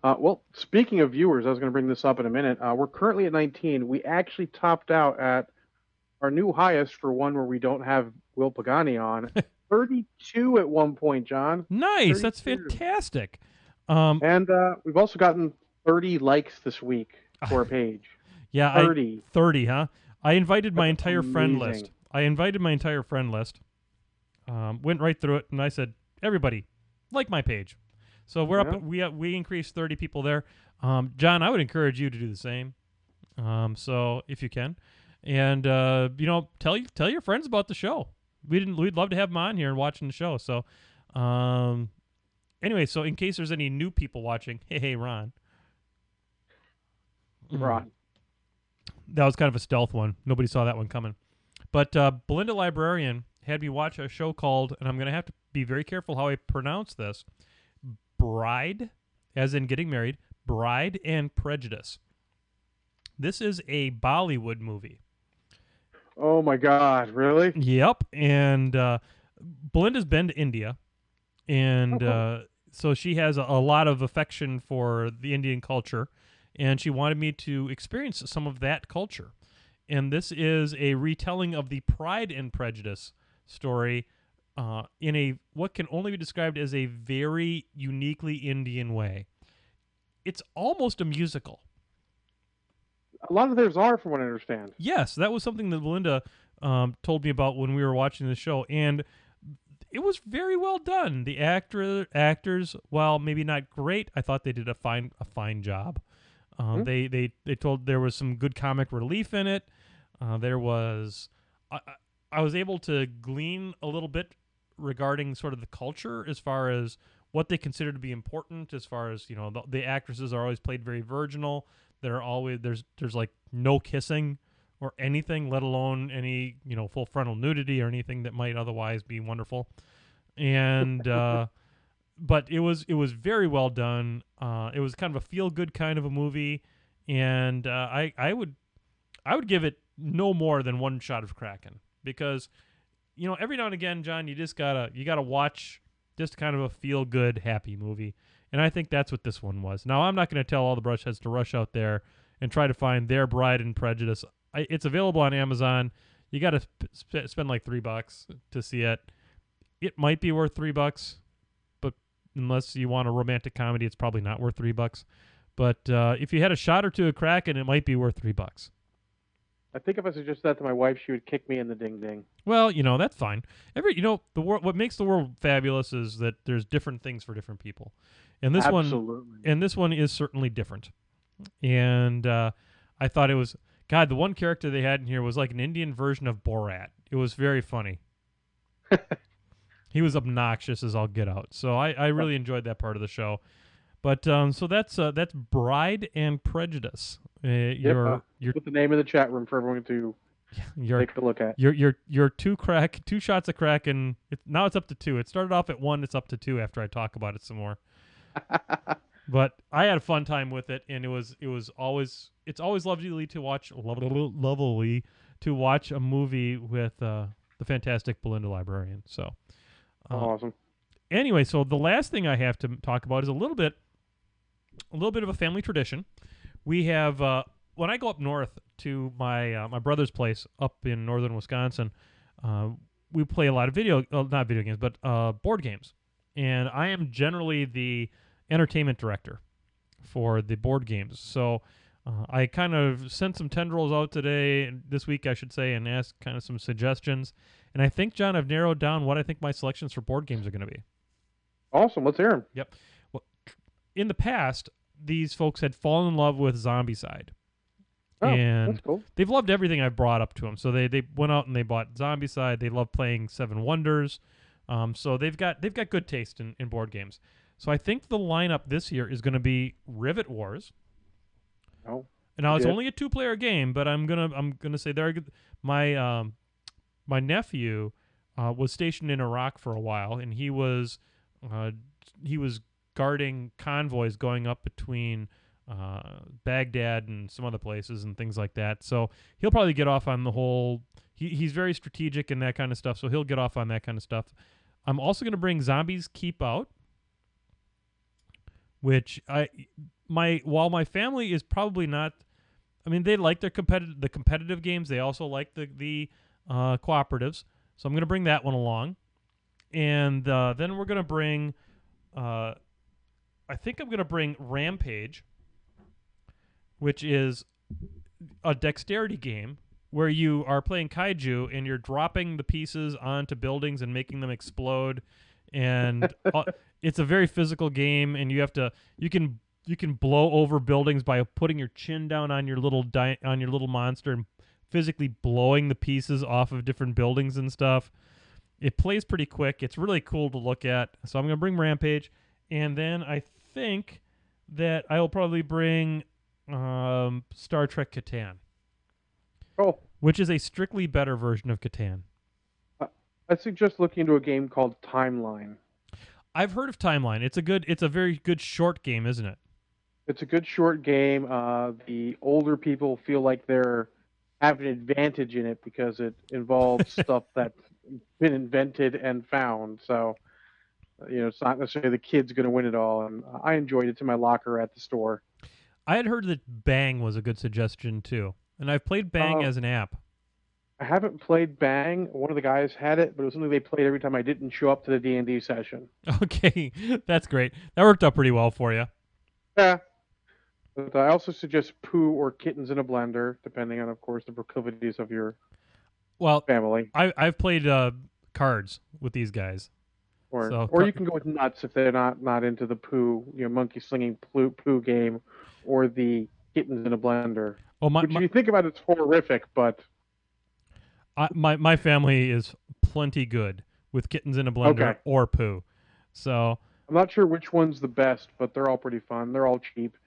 Well, speaking of viewers, I was going to bring this up in a minute. We're currently at 19. We actually topped out at our new highest for one where we don't have Will Pagani on. 32 at one point, John. Nice. 32. That's fantastic. And we've also gotten 30 likes this week for our page. Yeah, 30. 30, huh? I invited my entire friend amazing. list. I invited my entire friend list. Went right through it, and I said, everybody, like my page. So we're Yeah. up. We increased 30 people there. John, I would encourage you to do the same. So if you can, and tell your friends about the show. We'd love to have them on here and watching the show. So, anyway, so in case there's any new people watching, hey Ron. Ron. That was kind of a stealth one. Nobody saw that one coming. But Belinda Librarian had me watch a show called, and I'm going to have to be very careful how I pronounce this, Bride, as in getting married, Bride and Prejudice. This is a Bollywood movie. Oh my God! Really? Yep. And Belinda's been to India, and so she has a lot of affection for the Indian culture, and she wanted me to experience some of that culture. And this is a retelling of the Pride and Prejudice story in a what can only be described as a very uniquely Indian way. It's almost a musical. A lot of theirs are, from what I understand. Yes, that was something that Belinda told me about when we were watching the show, and it was very well done. The actors, while maybe not great, I thought they did a fine job. They told there was some good comic relief in it. There was I was able to glean a little bit regarding sort of the culture as far as what they consider to be important. As far as the actresses are always played very virginal. There are always there's like no kissing or anything, let alone any full frontal nudity or anything that might otherwise be wonderful. And but it was very well done. It was kind of a feel good kind of a movie, and I would give it no more than one shot of Kraken, because every now and again, John, you gotta watch just kind of a feel good happy movie. And I think that's what this one was. Now, I'm not going to tell all the Brushheads to rush out there and try to find their Bride and Prejudice. It's available on Amazon. You got to spend like $3 to see it. It might be worth $3, but unless you want a romantic comedy, it's probably not worth $3. But if you had a shot or two of Kraken, it might be worth $3. I think if I suggest that to my wife, she would kick me in the ding ding. Well, that's fine. The world. What makes the world fabulous is that there's different things for different people, and this one is certainly different. And I thought it was God. The one character they had in here was like an Indian version of Borat. It was very funny. He was obnoxious as all get out. So I really enjoyed that part of the show. But so that's Bride and Prejudice. Put the name in the chat room for everyone to take a look at. Your two shots of Kraken. Now it's up to 2. It started off at 1. It's up to 2 after I talk about it some more. But I had a fun time with it, and it's always lovely to watch a movie with the fantastic Belinda Librarian. So Awesome. Anyway, so the last thing I have to talk about is a little bit of a family tradition. We have when I go up north to my brother's place up in northern Wisconsin, we play a lot of not video games, but board games. And I am generally the entertainment director for the board games. So I kind of sent some tendrils out this week, I should say, and asked kind of some suggestions. And I think, John, I've narrowed down what I think my selections for board games are going to be. Awesome. Let's hear them. Yep. Well, in the past, these folks had fallen in love with Zombicide. Oh, and that's cool. they've loved everything I've brought up to them. So they went out and they bought Zombicide. They love playing Seven Wonders. So they've got good taste in board games. So I think the lineup this year is going to be Rivet Wars. Oh. And now it's only a 2-player game, but I'm gonna say they're good. My nephew was stationed in Iraq for a while, and he was guarding convoys going up between Baghdad and some other places and things like that. So he'll probably get off on the whole. He's very strategic and that kind of stuff, so he'll get off on that kind of stuff. I'm also going to bring Zombies Keep Out, which while my family is probably not. I mean, they like the competitive games. They also like the cooperatives. So I'm going to bring that one along. And then we're going to bring, I think I'm going to bring Rampage, which is a dexterity game where you are playing kaiju and you're dropping the pieces onto buildings and making them explode, and it's a very physical game, and you can blow over buildings by putting your chin down on your little monster and physically blowing the pieces off of different buildings and stuff. It plays pretty quick. It's really cool to look at. So I'm going to bring Rampage, and then I think that I will probably bring Star Trek Catan. Cool. Which is a strictly better version of Catan. I suggest looking into a game called Timeline. I've heard of Timeline. It's a very good short game, isn't it? It's a good short game. The older people feel like they're have an advantage in it because it involves stuff that's been invented and found. So, it's not necessarily the kid's going to win it all. And I enjoyed it. It's in my locker at the store. I had heard that Bang was a good suggestion too, and I've played Bang as an app. I haven't played Bang. One of the guys had it, but it was something they played every time I didn't show up to the D&D session. Okay, that's great. That worked out pretty well for you. Yeah. But I also suggest Pooh or Kittens in a Blender, depending on, of course, the proclivities of your family. I've played cards with these guys. Or you can go with Nuts if they're not into the Pooh, monkey slinging Pooh game, or the Kittens in a Blender. Which, if you think about it, it's horrific, but my family is plenty good with Kittens in a Blender or Pooh. So I'm not sure which one's the best, but they're all pretty fun. They're all cheap.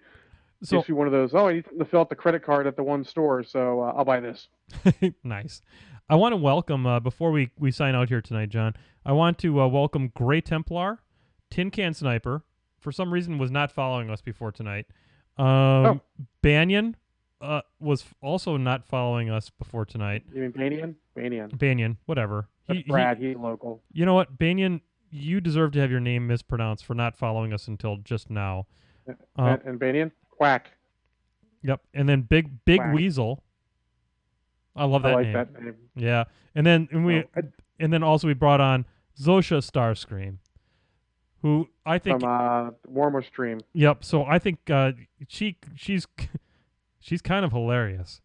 So be one of those. I need to fill out the credit card at the one store, so I'll buy this. Nice. I want to welcome before we sign out here tonight, John. I want to welcome Grey Templar, Tin Can Sniper. For some reason, was not following us before tonight. Banyan was also not following us before tonight. You mean Banyan? Banyan, whatever. Brad, he's local. You know what, Banyan? You deserve to have your name mispronounced for not following us until just now. And Banyan? Quack. Yep, and then Big Quack. Weasel. I love that I like name. that name. Yeah, and then also we brought on Zosha Starscream, who I think from Warmer Stream. Yep. So I think she's kind of hilarious.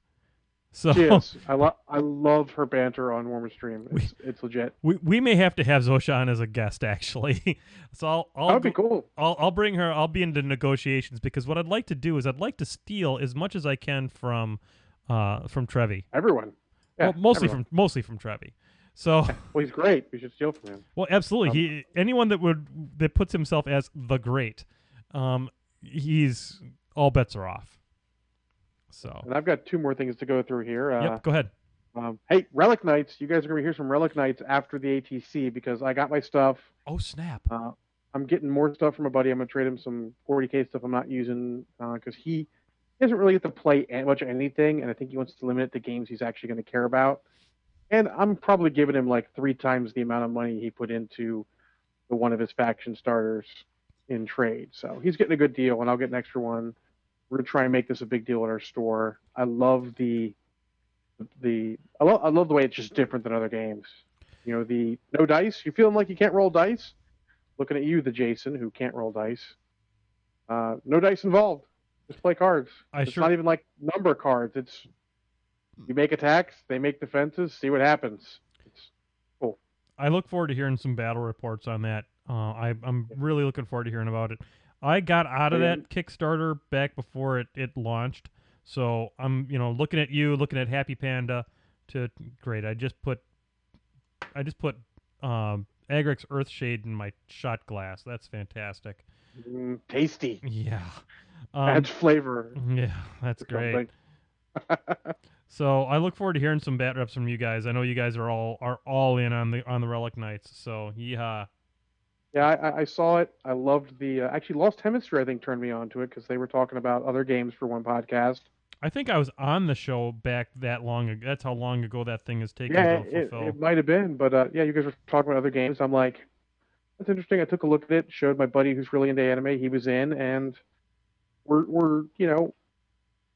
So she is. I love her banter on Warmer Stream. It's legit. We may have to have Zosha on as a guest actually. So that'd be cool. I'll bring her. I'll be into negotiations because what I'd like to do is I'd like to steal as much as I can from Trevi. Everyone. Yeah, well, mostly from Trevi. So well, he's great. We should steal from him. Well, absolutely. Anyone that puts himself as the great, he's all bets are off. So. And I've got two more things to go through here. Yep, go ahead. Hey, Relic Nights. You guys are going to hear some Relic Nights after the ATC because I got my stuff. Oh, snap. I'm getting more stuff from a buddy. I'm going to trade him some 40K stuff I'm not using because he doesn't really get to play much of anything, and I think he wants to limit it to games he's actually going to care about. And I'm probably giving him like 3 times the amount of money he put into one of his faction starters in trade. So he's getting a good deal, and I'll get an extra one. We're going to try and make this a big deal in our store. I love I love the way it's just different than other games. The no dice. You feeling like you can't roll dice? Looking at you, the Jason, who can't roll dice. No dice involved. Just play cards. It's not even like number cards. It's you make attacks, they make defenses, see what happens. It's cool. I look forward to hearing some battle reports on that. I'm really looking forward to hearing about it. I got out of that Kickstarter back before it launched, so I'm looking at you, looking at Happy Panda. Great. I just put Agrix Earthshade in my shot glass. That's fantastic. Tasty. Yeah. Adds flavor. Yeah, that's great. So I look forward to hearing some bat reps from you guys. I know you guys are all in on the Relic Nights. So yeah. Yeah, I saw it. I loved the actually Lost Hemisphere. I think turned me on to it because they were talking about other games for one podcast. I think I was on the show back that long ago. That's how long ago that thing is taken to fulfill. It might have been, but you guys were talking about other games. I'm like, that's interesting. I took a look at it, showed my buddy who's really into anime. He was in, and we're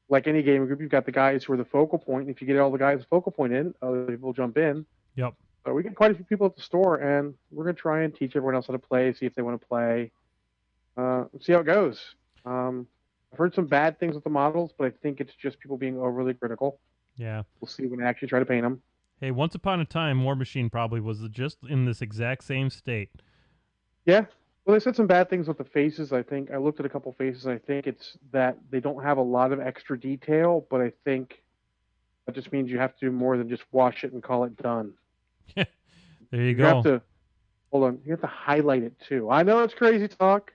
like any gaming group, you've got the guys who are the focal point. And if you get all the guys focal point in, other people jump in. Yep. So we get quite a few people at the store, and we're going to try and teach everyone else how to play, see if they want to play, see how it goes. I've heard some bad things with the models, but I think it's just people being overly critical. Yeah. We'll see when they actually try to paint them. Hey, once upon a time, War Machine probably was just in this exact same state. Yeah. Well, they said some bad things with the faces. I think I looked at a couple faces. I think it's that they don't have a lot of extra detail, but I think that just means you have to do more than just wash it and call it done. There you You have go. to hold on. You have to highlight it too. I know it's crazy talk.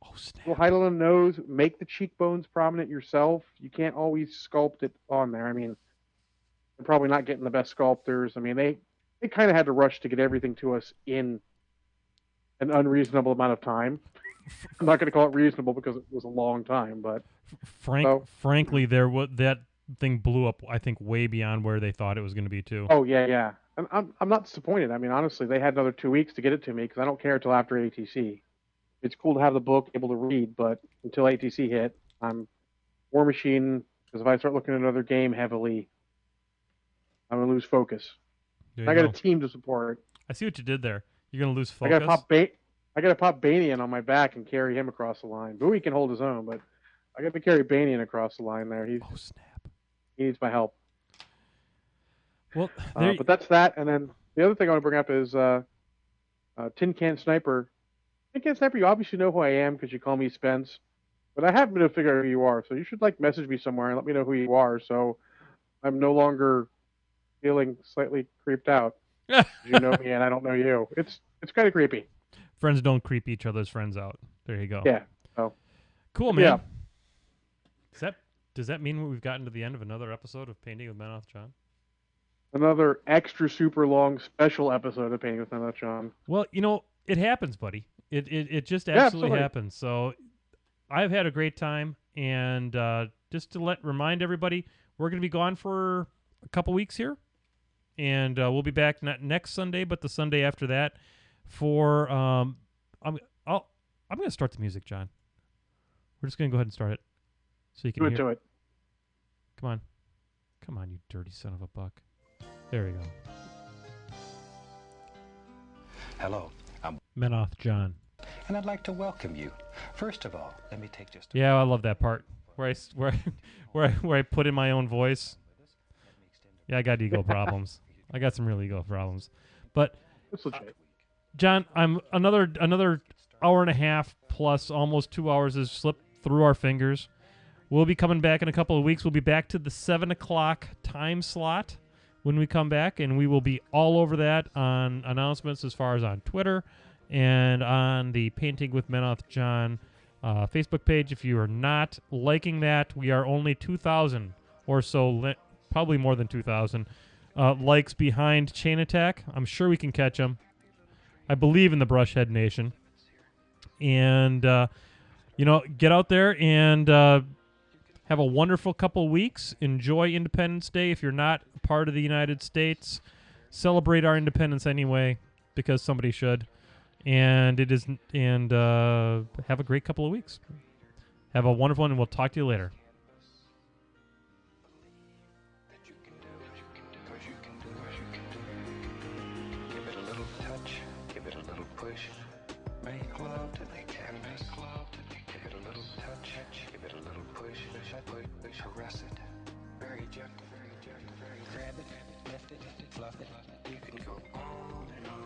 Oh, snap. Little highlight on the nose. Make the cheekbones prominent yourself. You can't always sculpt it on there. I mean, they're probably not getting the best sculptors. I mean, they kind of had to rush to get everything to us in an unreasonable amount of time. I'm not going to call it reasonable because it was a long time, but Frankly, that thing blew up. I think way beyond where they thought it was going to be too. oh yeah, yeah. I'm not disappointed. I mean, honestly, they had another 2 weeks to get it to me because I don't care until after ATC. It's cool to have the book able to read, but until ATC hit, I'm War Machine because if I start looking at another game heavily, I'm gonna lose focus. There I you got go. a team to support. I see what you did there. You're going to lose I focus. got to pop Banian on my back and carry him across the line. Bowie can hold his own, but I got to carry Banian across the line there. Oh, snap. He needs my help. Well, but that's that. And then the other thing I want to bring up is Tin Can Sniper. Tin Can Sniper, you obviously know who I am because you call me Spence, but I haven't been able to figure out who you are. So you should message me somewhere and let me know who you are, so I'm no longer feeling slightly creeped out. You know me and I don't know you. It's kind of creepy. Friends don't creep each other's friends out. There you go. Yeah. So cool, man. Yeah. Does that mean we've gotten to the end of another episode of Painting with Menoth John? Another extra super long special episode of Painting with Menoth John. Well, it happens, buddy. It just absolutely happens. So I've had a great time, and just to remind everybody, we're going to be gone for a couple weeks here, and we'll be back not next Sunday, but the Sunday after that. For I'm going to start the music, John. We're just going to go ahead and start it, so you can do it. Come on, you dirty son of a buck. There we go. Hello, I'm Menoth John, and I'd like to welcome you. First of all, let me take just a I love that part where I put in my own voice. Yeah, I got ego problems. I got some real ego problems, but It's legit. John, I'm another hour and a half plus almost 2 hours has slipped through our fingers. We'll be coming back in a couple of weeks. We'll be back to the 7 o'clock time slot when we come back, and we will be all over that on announcements as far as on Twitter and on the Painting with Menoth John Facebook page. If you are not liking that, we are only 2,000 or so, probably more than 2,000 likes behind Chain Attack. I'm sure we can catch them. I believe in the Brushhead Nation. And, get out there and have a wonderful couple weeks. Enjoy Independence Day. If you're not part of the United States, celebrate our independence anyway, because somebody should. And have a great couple of weeks. Have a wonderful one, and we'll talk to you later. Caress it. Very gentle, very gentle, very grab it, lift it, fluff it. You can go on and on.